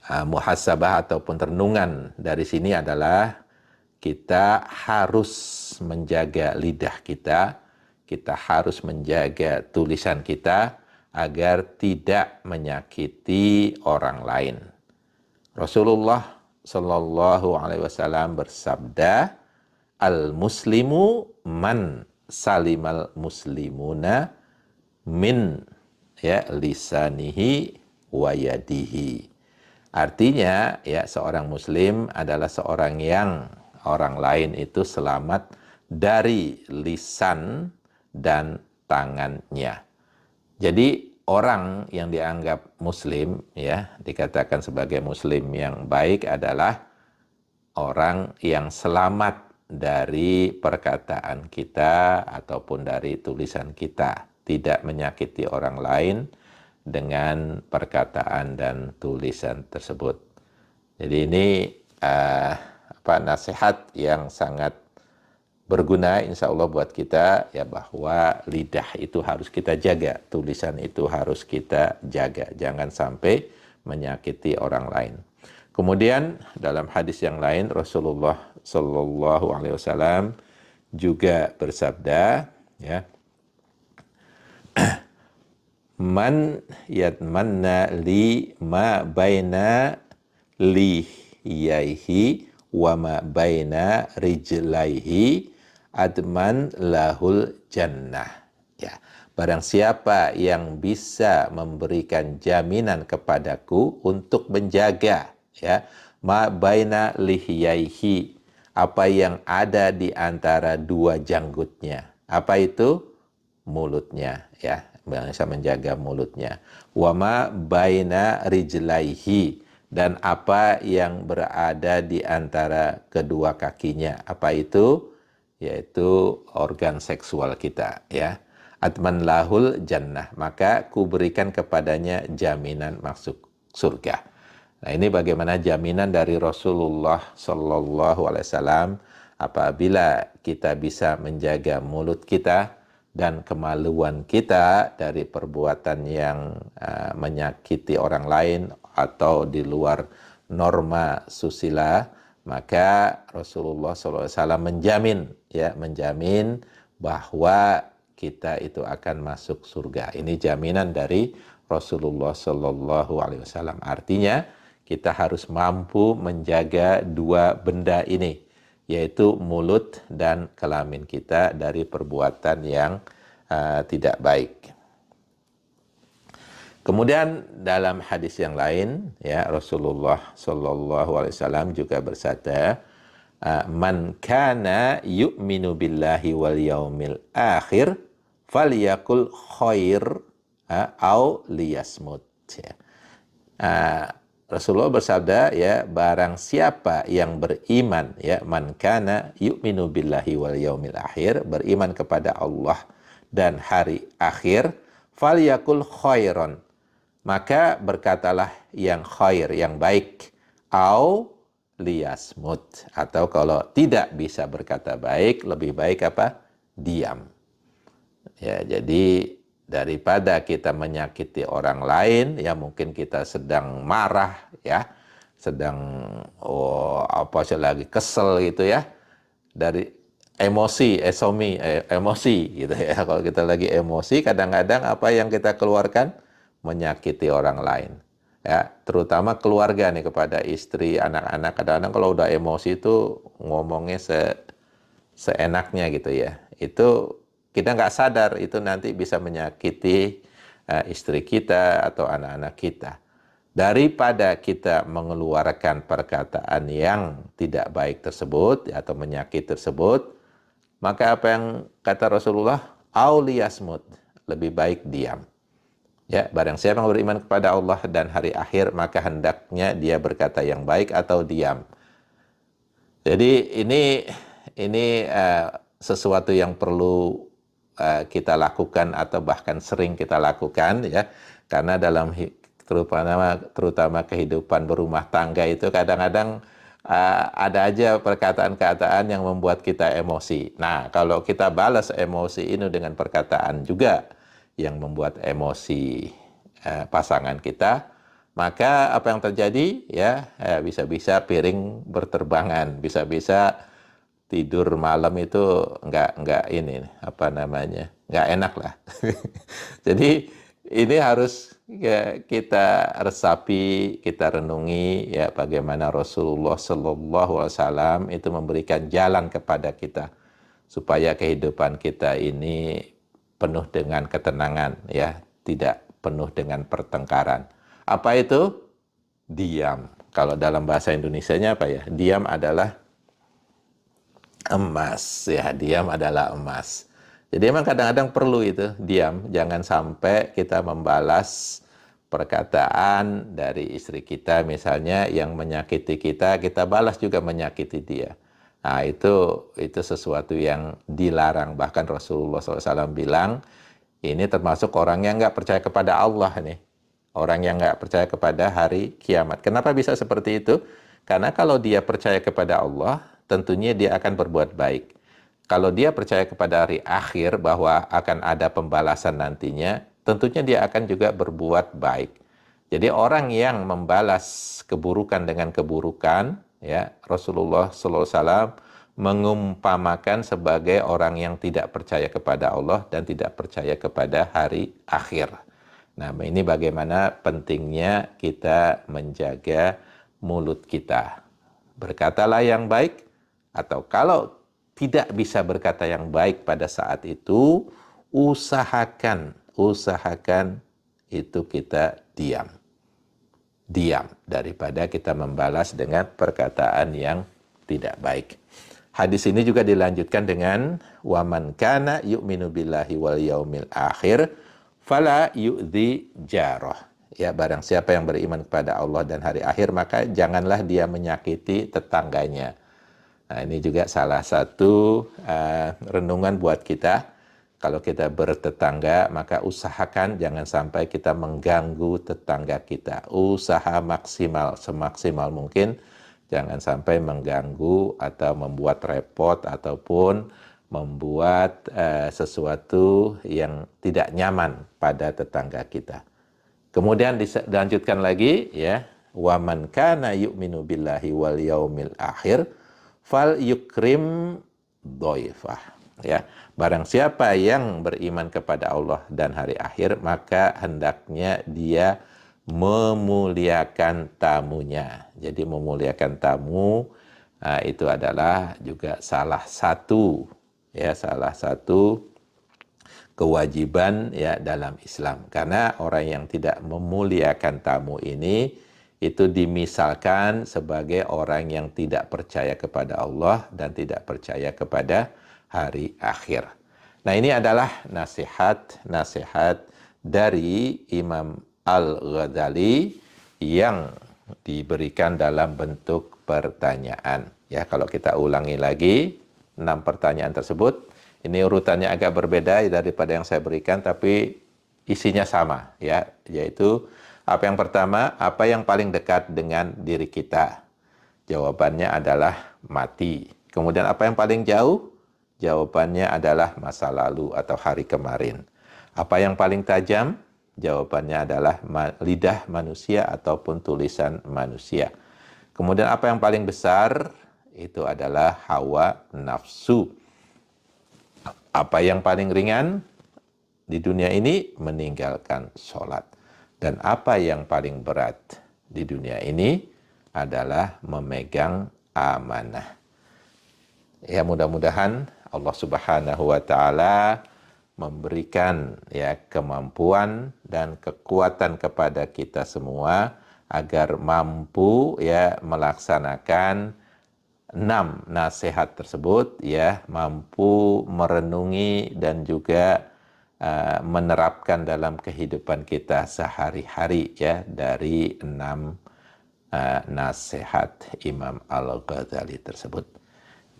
Muhasabah ataupun renungan dari sini adalah kita harus menjaga lidah kita, kita harus menjaga tulisan kita agar tidak menyakiti orang lain. Rasulullah Shallallahu Alaihi Wasallam bersabda, al-muslimu man salimal muslimuna min, ya, lisanihi wa yadihi. Artinya, ya, seorang muslim adalah seorang yang orang lain itu selamat dari lisan dan tangannya. Jadi orang yang dianggap muslim, ya, dikatakan sebagai muslim yang baik adalah orang yang selamat dari perkataan kita ataupun dari tulisan kita, tidak menyakiti orang lain, dengan perkataan dan tulisan tersebut. Jadi ini nasihat yang sangat berguna insya Allah buat kita, ya, bahwa lidah itu harus kita jaga, tulisan itu harus kita jaga, jangan sampai menyakiti orang lain. Kemudian dalam hadis yang lain Rasulullah Shallallahu Alaihi Wasallam juga bersabda, ya, man yatmanna li ma baina lihiyaihi wa ma baina rijlaihi adman lahul jannah. Ya, barang siapa yang bisa memberikan jaminan kepadaku untuk menjaga, ya, ma baina lihiyaihi, apa yang ada di antara dua janggutnya. Apa itu? Mulutnya, ya, bisa menjaga mulutnya. Wa ma baina rijlaihi, dan apa yang berada di antara kedua kakinya. Apa itu? Yaitu organ seksual kita, ya. Atman lahul jannah, maka kuberikan kepadanya jaminan masuk surga. Nah, ini bagaimana jaminan dari Rasulullah Shallallahu Alaihi Wasallam apabila kita bisa menjaga mulut kita dan kemaluan kita dari perbuatan yang menyakiti orang lain atau di luar norma susila, maka Rasulullah SAW menjamin, ya, menjamin bahwa kita itu akan masuk surga. Ini jaminan dari Rasulullah Shallallahu Alaihi Wasallam. Artinya kita harus mampu menjaga dua benda ini, yaitu mulut dan kelamin kita dari perbuatan yang tidak baik. Kemudian dalam hadis yang lain, ya, Rasulullah Shallallahu Alaihi Wasallam juga bersabda, man kana yu'minu billahi wal yaumil akhir falyakul khair au liyasmut. Ya. Rasulullah bersabda, ya, barang siapa yang beriman, ya, man kana yu'minu billahi wal yaumil akhir, beriman kepada Allah dan hari akhir, falyakul khairon, maka berkatalah yang khair, yang baik, au liyasmut, atau kalau tidak bisa berkata baik, lebih baik apa? Diam. Ya, jadi daripada kita menyakiti orang lain, ya, mungkin kita sedang marah, ya, sedang lagi kesel gitu, ya, dari emosi gitu, ya. Kalau kita lagi emosi, kadang-kadang apa yang kita keluarkan menyakiti orang lain, ya, terutama keluarga nih, kepada istri, anak-anak. Kadang-kadang kalau udah emosi itu ngomongnya seenaknya gitu, ya. Itu kita nggak sadar itu nanti bisa menyakiti istri kita atau anak-anak kita. Daripada kita mengeluarkan perkataan yang tidak baik tersebut atau menyakiti tersebut, maka apa yang kata Rasulullah, auliyasmut, lebih baik diam. Ya, barang siapa yang beriman kepada Allah dan hari akhir, maka hendaknya dia berkata yang baik atau diam. Jadi ini sesuatu yang perlu kita lakukan atau bahkan sering kita lakukan, ya, karena dalam terutama kehidupan berumah tangga itu kadang-kadang ada aja perkataan-perkataan yang membuat kita emosi. Nah, kalau kita balas emosi ini dengan perkataan juga yang membuat emosi pasangan kita, maka apa yang terjadi, ya, bisa-bisa piring berterbangan, bisa-bisa tidur malam itu nggak enak lah. Jadi ini harus, ya, kita resapi, kita renungi, ya, bagaimana Rasulullah Shallallahu Alaihi Wasallam itu memberikan jalan kepada kita supaya kehidupan kita ini penuh dengan ketenangan, ya, tidak penuh dengan pertengkaran. Apa itu? Diam. Kalau dalam bahasa Indonesianya apa, ya? Diam adalah emas, ya, diam adalah emas. Jadi memang kadang-kadang perlu itu diam, jangan sampai kita membalas perkataan dari istri kita misalnya yang menyakiti kita, kita balas juga menyakiti dia. Nah, itu sesuatu yang dilarang. Bahkan Rasulullah SAW bilang, ini termasuk orang yang nggak percaya kepada Allah nih. Orang yang nggak percaya kepada hari kiamat. Kenapa bisa seperti itu? Karena kalau dia percaya kepada Allah, tentunya dia akan berbuat baik. Kalau dia percaya kepada hari akhir bahwa akan ada pembalasan nantinya, tentunya dia akan juga berbuat baik. Jadi orang yang membalas keburukan dengan keburukan, ya Rasulullah SAW mengumpamakan sebagai orang yang tidak percaya kepada Allah dan tidak percaya kepada hari akhir. Nah, ini bagaimana pentingnya kita menjaga mulut kita. Berkatalah yang baik, atau kalau tidak bisa berkata yang baik pada saat itu, usahakan itu kita diam. Diam daripada kita membalas dengan perkataan yang tidak baik. Hadis ini juga dilanjutkan dengan waman kana yu'minu billahi wal yaumil akhir fala yu'dhi jarah. Ya, barang siapa yang beriman kepada Allah dan hari akhir, maka janganlah dia menyakiti tetangganya. Nah, ini juga salah satu renungan buat kita. Kalau kita bertetangga, maka usahakan jangan sampai kita mengganggu tetangga kita. Usaha maksimal, semaksimal mungkin, jangan sampai mengganggu atau membuat repot ataupun membuat sesuatu yang tidak nyaman pada tetangga kita. Kemudian dilanjutkan lagi, ya, waman kana yu'minu billahi wal yaumil akhir fal yukrim doifah. Ya, barang siapa yang beriman kepada Allah dan hari akhir, maka hendaknya dia memuliakan tamunya. Jadi memuliakan tamu itu adalah juga salah satu kewajiban ya dalam Islam. Karena orang yang tidak memuliakan tamu ini itu dimisalkan sebagai orang yang tidak percaya kepada Allah dan tidak percaya kepada hari akhir. Nah, ini adalah nasihat dari Imam Al-Ghazali yang diberikan dalam bentuk pertanyaan. Ya, kalau kita ulangi lagi 6 pertanyaan tersebut, ini urutannya agak berbeda daripada yang saya berikan, tapi isinya sama, ya, yaitu apa yang pertama, apa yang paling dekat dengan diri kita? Jawabannya adalah mati. Kemudian apa yang paling jauh? Jawabannya adalah masa lalu atau hari kemarin. Apa yang paling tajam? Jawabannya adalah lidah manusia ataupun tulisan manusia. Kemudian apa yang paling besar? Itu adalah hawa nafsu. Apa yang paling ringan di dunia ini? Meninggalkan sholat. Dan apa yang paling berat di dunia ini adalah memegang amanah. Ya, mudah-mudahan Allah Subhanahu wa taala memberikan ya kemampuan dan kekuatan kepada kita semua agar mampu ya melaksanakan 6 nasihat tersebut, ya, mampu merenungi dan juga menerapkan dalam kehidupan kita sehari-hari ya dari 6 nasihat Imam Al-Ghazali tersebut.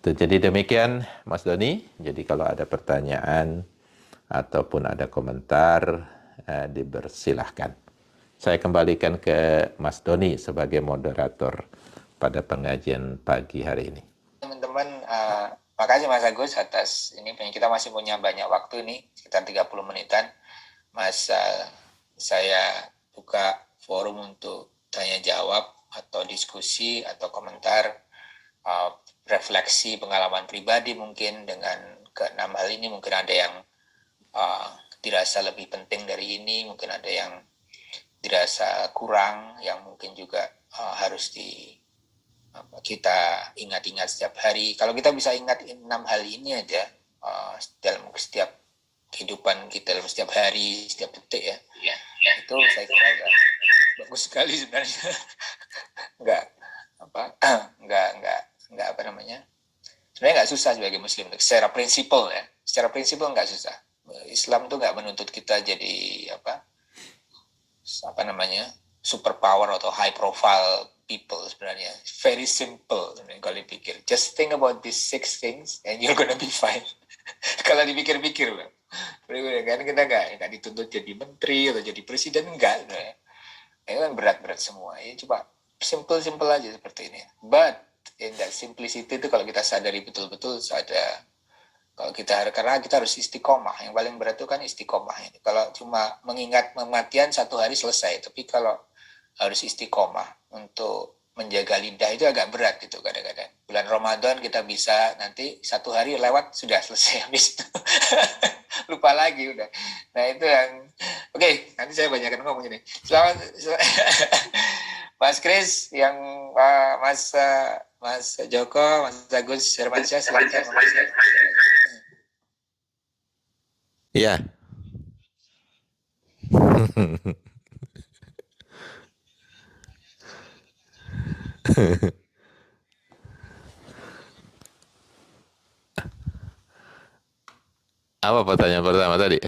Jadi demikian Mas Doni. Jadi kalau ada pertanyaan ataupun ada komentar dipersilahkan. Saya kembalikan ke Mas Doni sebagai moderator pada pengajian pagi hari ini. Teman-teman, makasih Mas Agus atas ini. Kita masih punya banyak waktu nih, sekitar 30 menitan. Mas, saya buka forum untuk tanya jawab atau diskusi atau komentar, refleksi pengalaman pribadi mungkin dengan ke-6 hal ini. Mungkin ada yang dirasa lebih penting dari ini, mungkin ada yang dirasa kurang, yang mungkin juga harus kita ingat-ingat setiap hari. Kalau kita bisa ingat 6 hal ini aja dalam setiap kehidupan kita, dalam setiap hari, setiap detik ya, itu saya kira udah bagus sekali sebenarnya. Sebenarnya nggak susah sebagai muslim secara prinsipal ya, secara prinsipal nggak susah. Islam tuh nggak menuntut kita jadi super power atau high profile people. Sebenarnya very simple sebenarnya kalau dipikir. Just think about these 6 things and you're gonna be fine. Kalau dipikir-pikir kan kita nggak dituntut jadi menteri atau jadi presiden, enggak sebenarnya. Ini kan berat-berat semua. Ya coba simple aja seperti ini. But in that simplicity itu kalau kita sadari betul-betul ada, kalau karena kita harus istiqomah. Yang paling berat itu kan istiqomah. Kalau cuma mengingat kematian satu hari selesai, tapi kalau harus istiqomah untuk menjaga lidah itu agak berat gitu kadang-kadang. Bulan Ramadan kita bisa nanti satu hari lewat sudah selesai, habis itu lupa lagi udah. Nah itu yang oke, nanti saya banyakkan ngomong ini. Selamat Mas Kris, yang Mas Joko, Mas Agus Hermansyah, silakan. Ya. Apa pertanyaan pertama tadi?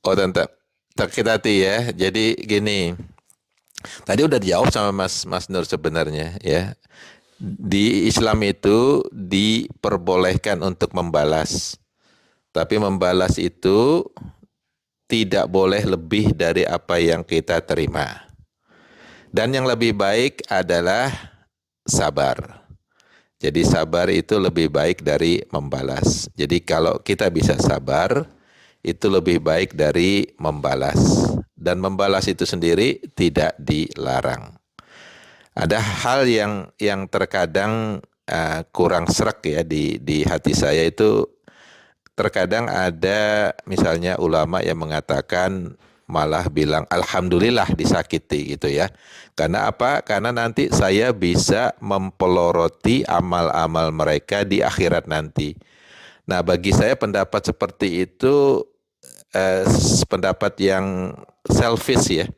Oh, tentang sakit hati ya. Jadi gini, tadi udah dijawab sama Mas Nur sebenarnya ya. Di Islam itu diperbolehkan untuk membalas. Tapi membalas itu tidak boleh lebih dari apa yang kita terima. Dan yang lebih baik adalah sabar. Jadi sabar itu lebih baik dari membalas. Jadi kalau kita bisa sabar, itu lebih baik dari membalas. Dan membalas itu sendiri tidak dilarang. Ada hal yang terkadang kurang serak ya di hati saya itu. Terkadang ada misalnya ulama yang mengatakan malah bilang alhamdulillah disakiti gitu ya. Karena apa? Karena nanti saya bisa mempeloroti amal-amal mereka di akhirat nanti. Nah, bagi saya pendapat seperti itu pendapat yang selfish ya.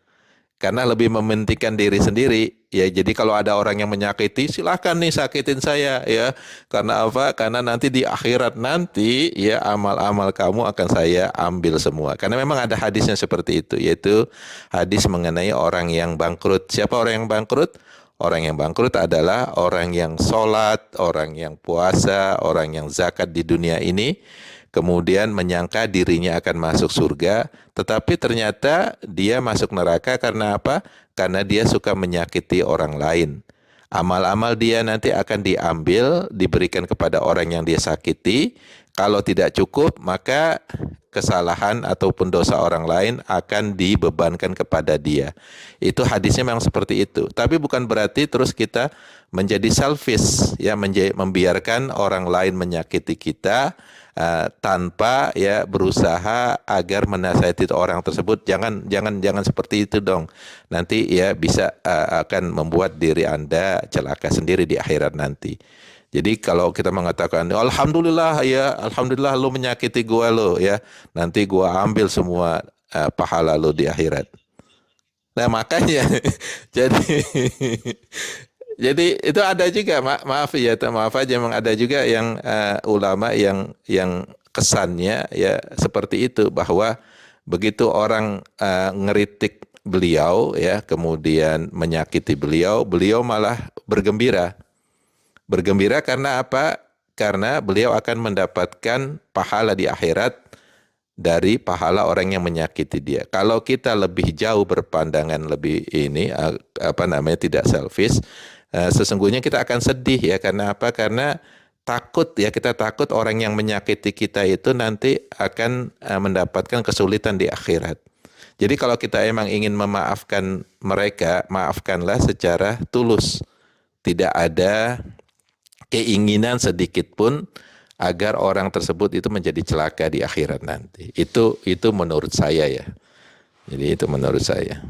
Karena lebih mementingkan diri sendiri. Ya, jadi kalau ada orang yang menyakiti, silakan nih sakitin saya ya. Karena apa? Karena nanti di akhirat nanti ya amal-amal kamu akan saya ambil semua. Karena memang ada hadisnya seperti itu, yaitu hadis mengenai orang yang bangkrut. Siapa orang yang bangkrut? Orang yang bangkrut adalah orang yang sholat, orang yang puasa, orang yang zakat di dunia ini, kemudian menyangka dirinya akan masuk surga, tetapi ternyata dia masuk neraka karena apa? Karena dia suka menyakiti orang lain. Amal-amal dia nanti akan diambil, diberikan kepada orang yang dia sakiti. Kalau tidak cukup, maka kesalahan ataupun dosa orang lain akan dibebankan kepada dia. Itu hadisnya memang seperti itu. Tapi bukan berarti terus kita menjadi selfish, ya, membiarkan orang lain menyakiti kita, tanpa ya berusaha agar menasihati orang tersebut. Jangan seperti itu dong. Nanti ya bisa akan membuat diri Anda celaka sendiri di akhirat nanti. Jadi kalau kita mengatakan alhamdulillah ya, alhamdulillah lu menyakiti gua lo ya, nanti gua ambil semua pahala lu di akhirat. Nah, makanya jadi jadi itu ada juga, maaf ya, maaf aja, memang ada juga yang ulama yang kesannya ya seperti itu, bahwa begitu orang ngeritik beliau ya, kemudian menyakiti beliau, beliau malah bergembira. Bergembira karena apa? Karena beliau akan mendapatkan pahala di akhirat dari pahala orang yang menyakiti dia. Kalau kita lebih jauh berpandangan, lebih ini tidak selfish, sesungguhnya kita akan sedih ya. Karena apa? Karena takut ya, kita takut orang yang menyakiti kita itu nanti akan mendapatkan kesulitan di akhirat. Jadi kalau kita emang ingin memaafkan mereka, maafkanlah secara tulus. Tidak ada keinginan sedikit pun agar orang tersebut itu menjadi celaka di akhirat nanti. Itu menurut saya ya. Jadi itu menurut saya.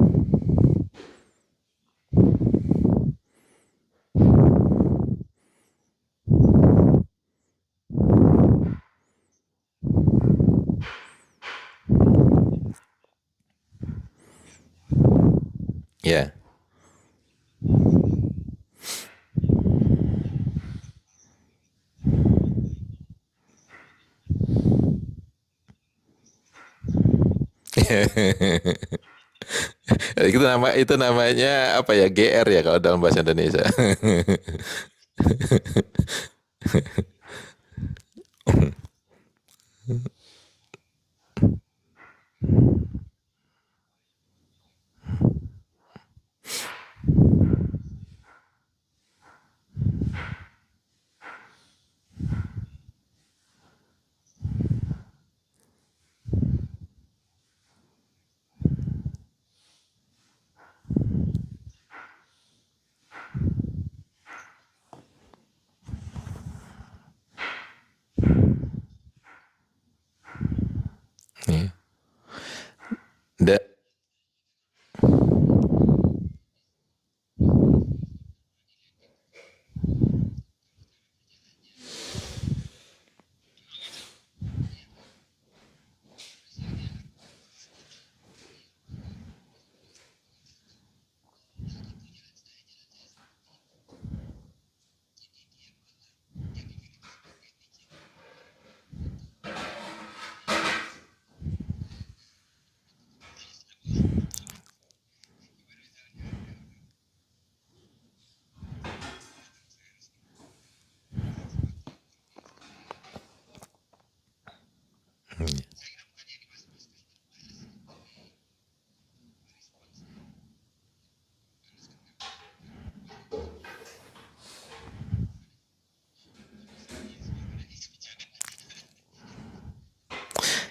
Ya. Itu namanya apa ya? GR ya kalau dalam bahasa Indonesia. Ya. Da,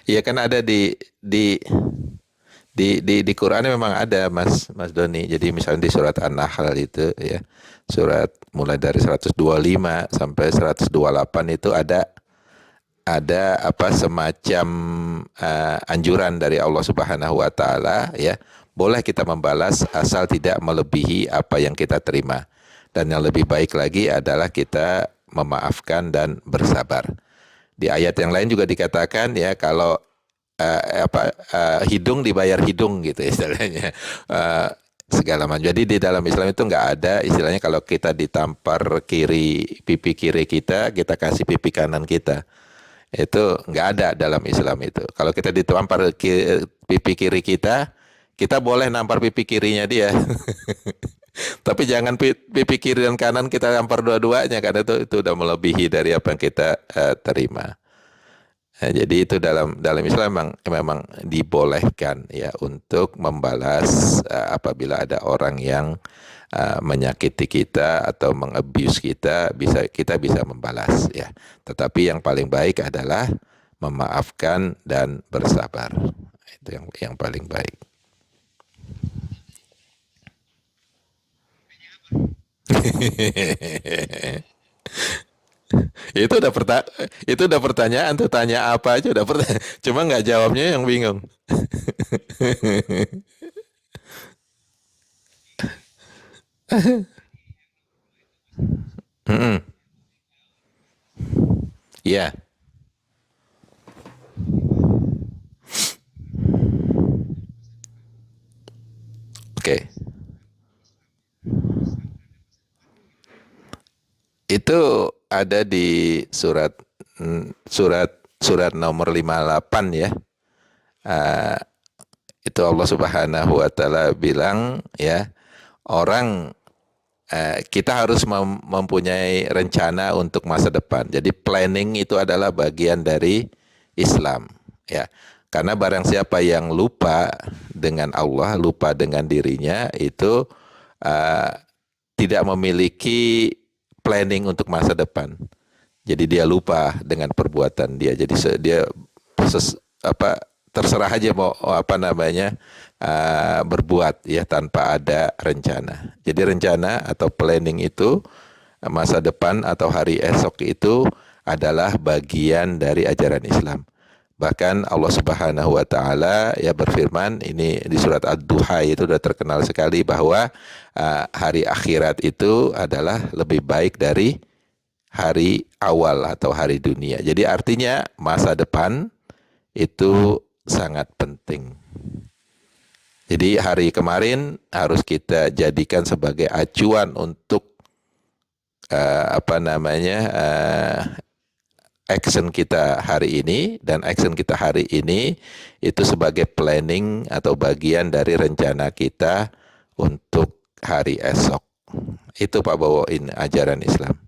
ya kan ada di Quran memang ada Mas Doni. Jadi misalnya di surat An-Nahl itu ya, surat mulai dari 125 sampai 128 itu ada apa semacam anjuran dari Allah Subhanahu wa taala ya. Boleh kita membalas asal tidak melebihi apa yang kita terima. Dan yang lebih baik lagi adalah kita memaafkan dan bersabar. Di ayat yang lain juga dikatakan ya kalau hidung dibayar hidung gitu istilahnya. Segala macam. Jadi di dalam Islam itu nggak ada istilahnya kalau kita ditampar pipi kiri kita kasih pipi kanan kita. Itu nggak ada dalam Islam itu. Kalau kita ditampar pipi kiri kita boleh nampar pipi kirinya dia. Tapi jangan pipi kiri dan kanan kita tampar dua-duanya karena itu udah melebihi dari apa yang kita terima. Nah, jadi itu dalam Islam memang dibolehkan ya untuk membalas apabila ada orang yang menyakiti kita atau mengabuse kita bisa membalas ya. Tetapi yang paling baik adalah memaafkan dan bersabar. Itu yang paling baik. itu udah pertanyaan tuh, tanya apa aja udah pertanyaan. Cuma nggak jawabnya yang bingung. Mm-mm. Iya, oke. Itu ada di surat nomor 58 ya. Uh, itu Allah Subhanahu wa taala bilang ya, orang kita harus mempunyai rencana untuk masa depan. Jadi planning itu adalah bagian dari Islam ya. Karena barang siapa yang lupa dengan Allah, lupa dengan dirinya itu uh, tidak memiliki planning untuk masa depan. Jadi dia lupa dengan perbuatan dia. Jadi dia terserah aja mau apa namanya berbuat ya tanpa ada rencana. Jadi rencana atau planning itu masa depan atau hari esok itu adalah bagian dari ajaran Islam. Bahkan Allah Subhanahu wa taala ya berfirman ini di surat Ad-Duha itu sudah terkenal sekali bahwa hari akhirat itu adalah lebih baik dari hari awal atau hari dunia. Jadi artinya masa depan itu sangat penting. Jadi hari kemarin harus kita jadikan sebagai acuan untuk action kita hari ini, dan action kita hari ini itu sebagai planning atau bagian dari rencana kita untuk hari esok. Itu Pak Bawoin ajaran Islam.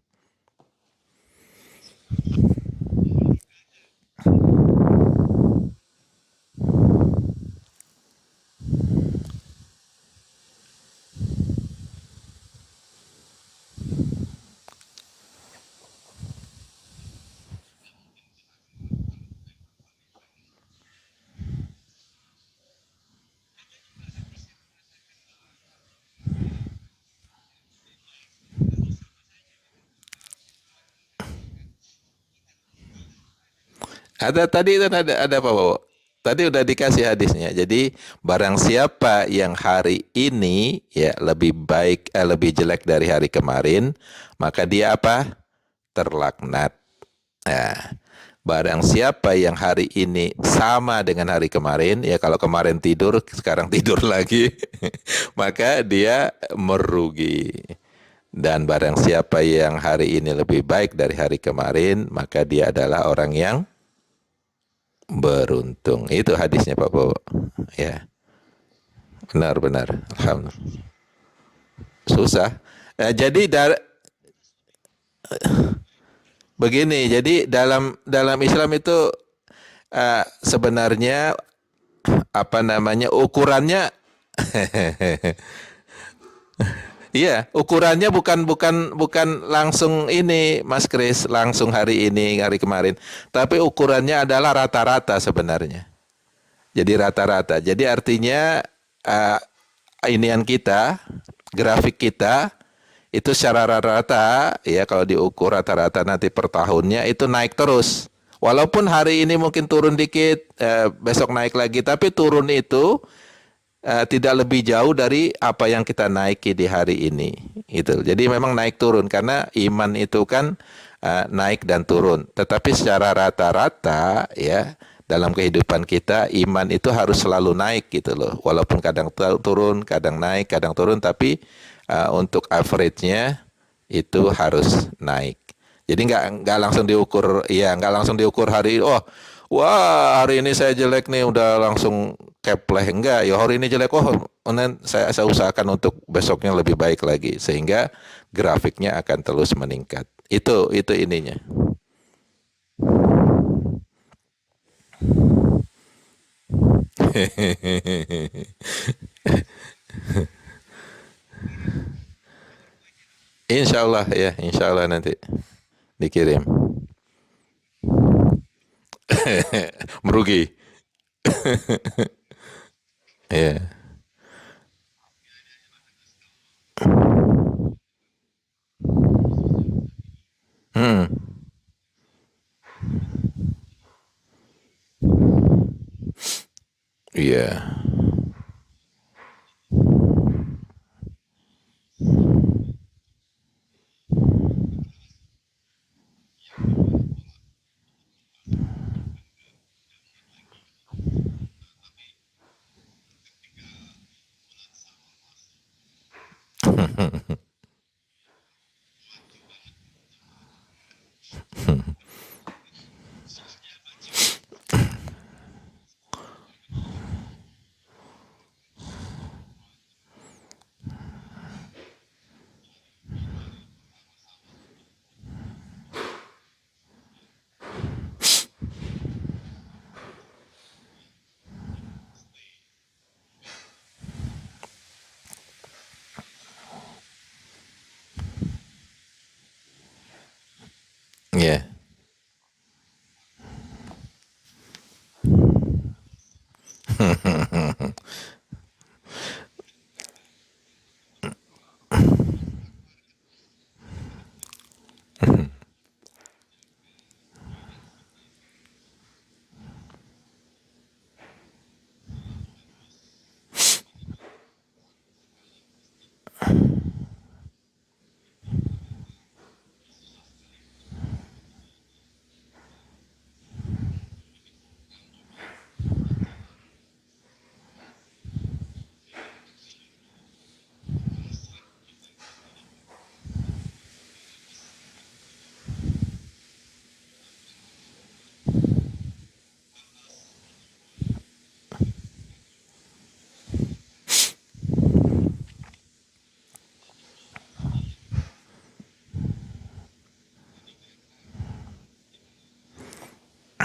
Ada tadi kan ada apa, Bapak? Tadi udah dikasih hadisnya. Jadi barang siapa yang hari ini ya lebih baik lebih jelek dari hari kemarin, maka dia apa? Terlaknat. Nah, barang siapa yang hari ini sama dengan hari kemarin, ya kalau kemarin tidur, sekarang tidur lagi, maka dia merugi. Dan barang siapa yang hari ini lebih baik dari hari kemarin, maka dia adalah orang yang beruntung. Itu hadisnya Pak Bowo. Ya, benar-benar. Alhamdulillah. Susah. Jadi begini, jadi dalam Islam itu sebenarnya apa namanya ukurannya iya, ukurannya bukan langsung ini, Mas Kris, langsung hari ini, hari kemarin. Tapi ukurannya adalah rata-rata sebenarnya. Jadi rata-rata. Jadi artinya inian kita, grafik kita itu secara rata-rata ya kalau diukur rata-rata nanti per tahunnya itu naik terus. Walaupun hari ini mungkin turun dikit, besok naik lagi, tapi turun itu tidak lebih jauh dari apa yang kita naiki di hari ini. Itu. Jadi memang naik turun karena iman itu kan naik dan turun. Tetapi secara rata-rata ya dalam kehidupan kita iman itu harus selalu naik gitu loh. Walaupun kadang turun, kadang naik, kadang turun, tapi untuk average-nya itu harus naik. Jadi nggak langsung diukur, ya nggak langsung diukur hari, oh wah hari ini saya jelek nih udah langsung kepleh, enggak. Ya hari ini jelek, oh saya usahakan untuk besoknya lebih baik lagi sehingga grafiknya akan terus meningkat. Itu ininya. Insya Allah ya, insya Allah nanti dikirim. Merugi. Ya. Hmm. Iya. Ya.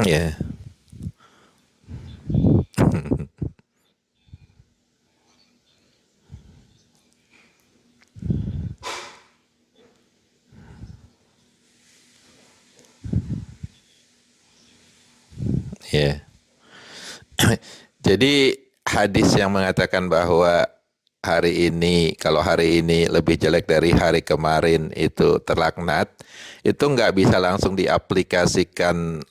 Ya. Ya. Jadi hadis yang mengatakan bahwa kalau hari ini lebih jelek dari hari kemarin itu terlaknat, itu nggak bisa langsung diaplikasikan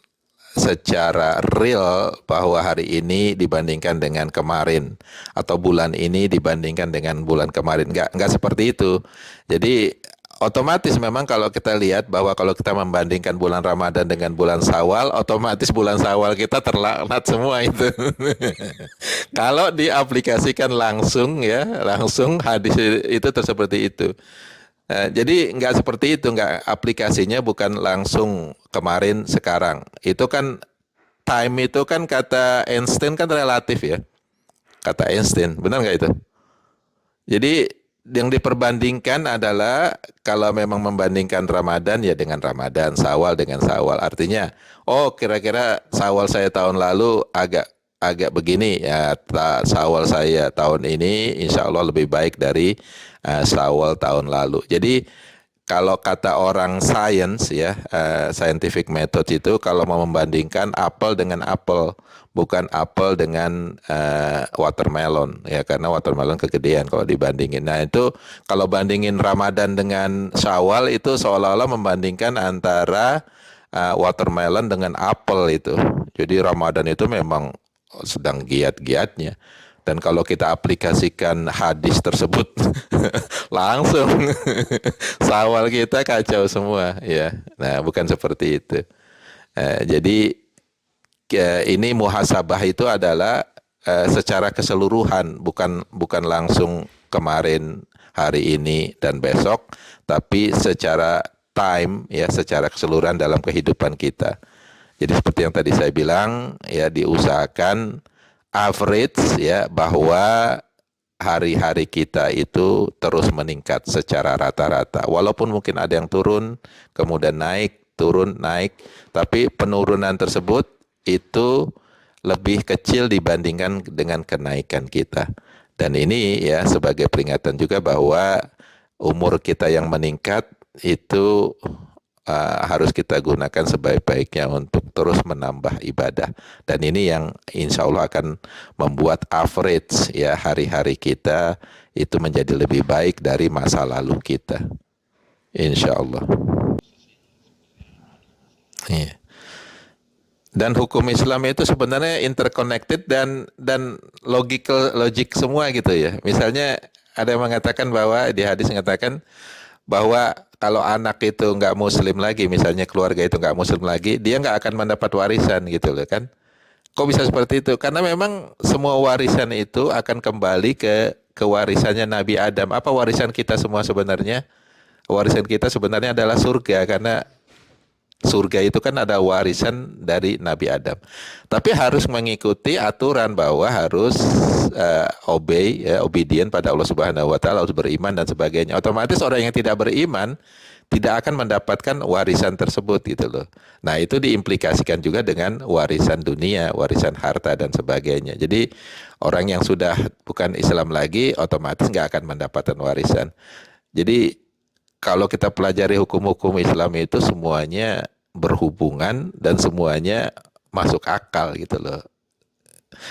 secara real bahwa hari ini dibandingkan dengan kemarin atau bulan ini dibandingkan dengan bulan kemarin. Nggak seperti itu. Jadi otomatis memang kalau kita lihat bahwa kalau kita membandingkan bulan Ramadan dengan bulan Syawal, otomatis bulan Syawal kita terlaknat semua itu. Kalau diaplikasikan langsung ya, langsung hadis itu seperti itu. Jadi nggak seperti itu, nggak, aplikasinya bukan langsung kemarin sekarang. Itu kan time itu kan kata Einstein kan relatif ya, kata Einstein, benar nggak itu? Jadi yang diperbandingkan adalah kalau memang membandingkan Ramadan ya dengan Ramadan, Syawal dengan Syawal. Artinya, oh kira-kira Syawal saya tahun lalu agak begini ya, Syawal saya tahun ini insya Allah lebih baik dari Syawal tahun lalu. Jadi kalau kata orang science ya, scientific method itu kalau mau membandingkan apel dengan apel, bukan apel dengan watermelon ya, karena watermelon kegedean kalau dibandingin. Nah itu kalau bandingin Ramadan dengan Syawal itu seolah-olah membandingkan antara watermelon dengan apel itu. Jadi Ramadan itu memang sedang giat-giatnya. Dan kalau kita aplikasikan hadis tersebut langsung Syawal kita kacau semua ya. Nah, bukan seperti itu. Jadi ini muhasabah itu adalah secara keseluruhan, bukan langsung kemarin, hari ini dan besok, tapi secara time ya, secara keseluruhan dalam kehidupan kita. Jadi seperti yang tadi saya bilang ya, diusahakan average ya, bahwa hari-hari kita itu terus meningkat secara rata-rata. Walaupun mungkin ada yang turun, kemudian naik, turun, naik, tapi penurunan tersebut itu lebih kecil dibandingkan dengan kenaikan kita. Dan ini ya sebagai peringatan juga bahwa umur kita yang meningkat itu harus kita gunakan sebaik-baiknya untuk terus menambah ibadah. Dan ini yang insya Allah akan membuat average ya hari-hari kita itu menjadi lebih baik dari masa lalu kita, insya Allah. Iya. Dan hukum Islam itu sebenarnya interconnected dan logik semua gitu ya. Misalnya ada yang mengatakan bahwa di hadis mengatakan bahwa kalau anak itu nggak muslim lagi, misalnya keluarga itu nggak muslim lagi, dia nggak akan mendapat warisan gitu loh kan. Kok bisa seperti itu? Karena memang semua warisan itu akan kembali ke warisannya Nabi Adam. Apa warisan kita semua sebenarnya? Warisan kita sebenarnya adalah surga, karena surga itu kan ada warisan dari Nabi Adam. Tapi harus mengikuti aturan bahwa harus obedient pada Allah Subhanahu wa taala, harus beriman dan sebagainya. Otomatis orang yang tidak beriman tidak akan mendapatkan warisan tersebut gitu loh. Nah, itu diimplikasikan juga dengan warisan dunia, warisan harta dan sebagainya. Jadi orang yang sudah bukan Islam lagi otomatis nggak akan mendapatkan warisan. Jadi kalau kita pelajari hukum-hukum Islam itu semuanya berhubungan dan semuanya masuk akal gitu loh.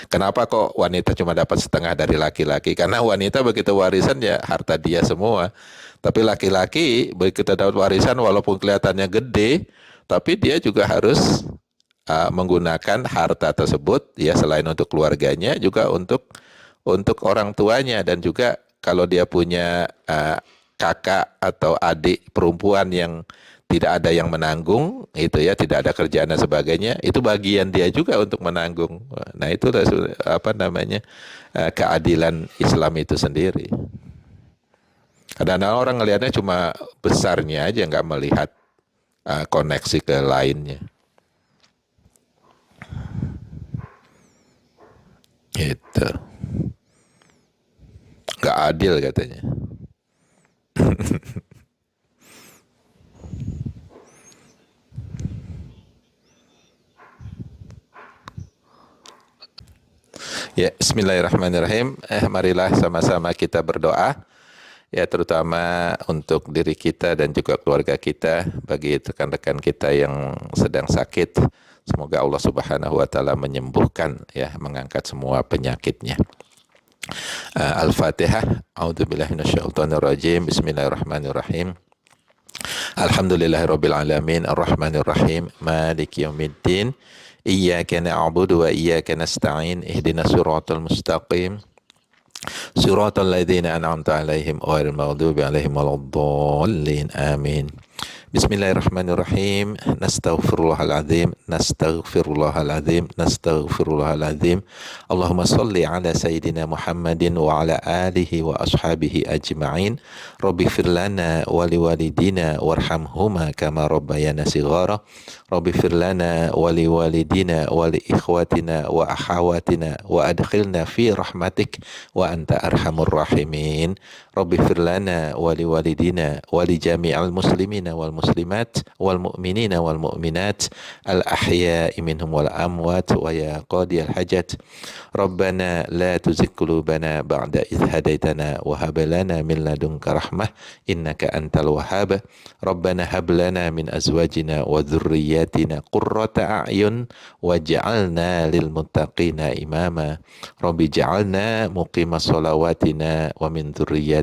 Kenapa kok wanita cuma dapat setengah dari laki-laki? Karena wanita begitu warisan ya harta dia semua. Tapi laki-laki begitu dapat warisan walaupun kelihatannya gede, tapi dia juga harus menggunakan harta tersebut ya, selain untuk keluarganya juga untuk orang tuanya, dan juga kalau dia punya kakak atau adik perempuan yang tidak ada yang menanggung itu ya, tidak ada kerjaan dan sebagainya, itu bagian dia juga untuk menanggung. Nah, itu apa namanya, keadilan Islam itu sendiri. Kadang-kadang orang ngelihatnya cuma besarnya aja, nggak melihat koneksi ke lainnya. Gitu. Nggak adil katanya. Ya, bismillahirrahmanirrahim. Marilah sama-sama kita berdoa ya, terutama untuk diri kita dan juga keluarga kita, bagi rekan-rekan kita yang sedang sakit. Semoga Allah Subhanahu wa taala menyembuhkan ya, mengangkat semua penyakitnya. Al-Fatihah. A'udzubillahi minasyaitonirrajim. Bismillahirrahmanirrahim. Alhamdulillahirabbil alamin, arrahmanirrahim, maliki yaumiddin. iyyaka na'budu wa iyyaka nasta'in ihdinas siratal mustaqim siratal ladzina an'amta 'alaihim ghairil maghdubi 'alaihim waladdallin. Amin. Bismillahirrahmanirrahim. Nastaghfirullahaladzim, nastaghfirullahaladzim, nastaghfirullahaladzim. Allahumma salli ala Sayyidina Muhammadin wa ala alihi wa ashabihi ajma'in. Rabbi firlana wa liwalidina warhamhuma kama rabbayana sighara. Rabbi firlana wa liwalidina wa li ikhwatina wa akhawatina wa adkhilna fi rahmatik wa anta arhamur rahimin. Rabbi firlana wa liwalidina wa li jami'al muslimina wal muslimat wal mu'minina wal mu'minat al ahya'i minhum wal amwat wa ya qadiyal hajat. Rabbana la tuzigh qulubana ba'da idh hadaitana wa hab lana min ladunka rahmah innaka antal wahhab. Rabbana hab lana min azwajina wa dhurriyyatina qurrata a'yun waj'alna lil muttaqina imama. Rabbi ja'alna muqimas shalawatina wa min dhurriyyatina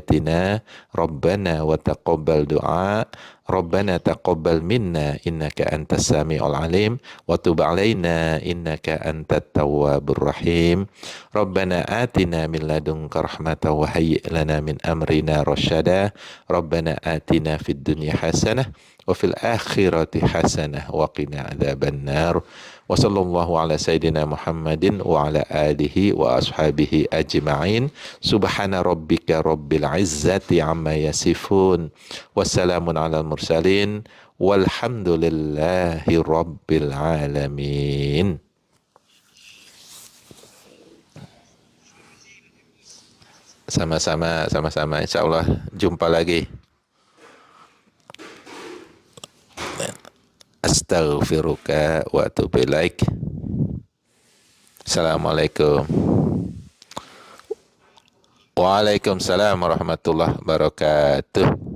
Rabbana wa taqabbal du'a. Rabbana taqabbal minna innaka antas sami'ul alim wa tub alaina innaka antat tawwabur rahim. Rabbana atina min ladunka rahmatan wa hayyi' lana min amrina rasyada. Rabbana atina fid dunya hasanah wa fil akhirati hasanah wa qina adzabannar. Wa sallallahu ala sayyidina Muhammadin wa ala alihi wa ashabihi ajma'in. Subhana rabbika rabbil izzati amma yasifun. Wassalamun ala mursalin. Walhamdulillahi rabbil alamin. Sama-sama, sama-sama. Insyaallah jumpa lagi. Astaghfiruka wa atubu ilaik. Assalamualaikum. Waalaikumsalam warahmatullahi wabarakatuh.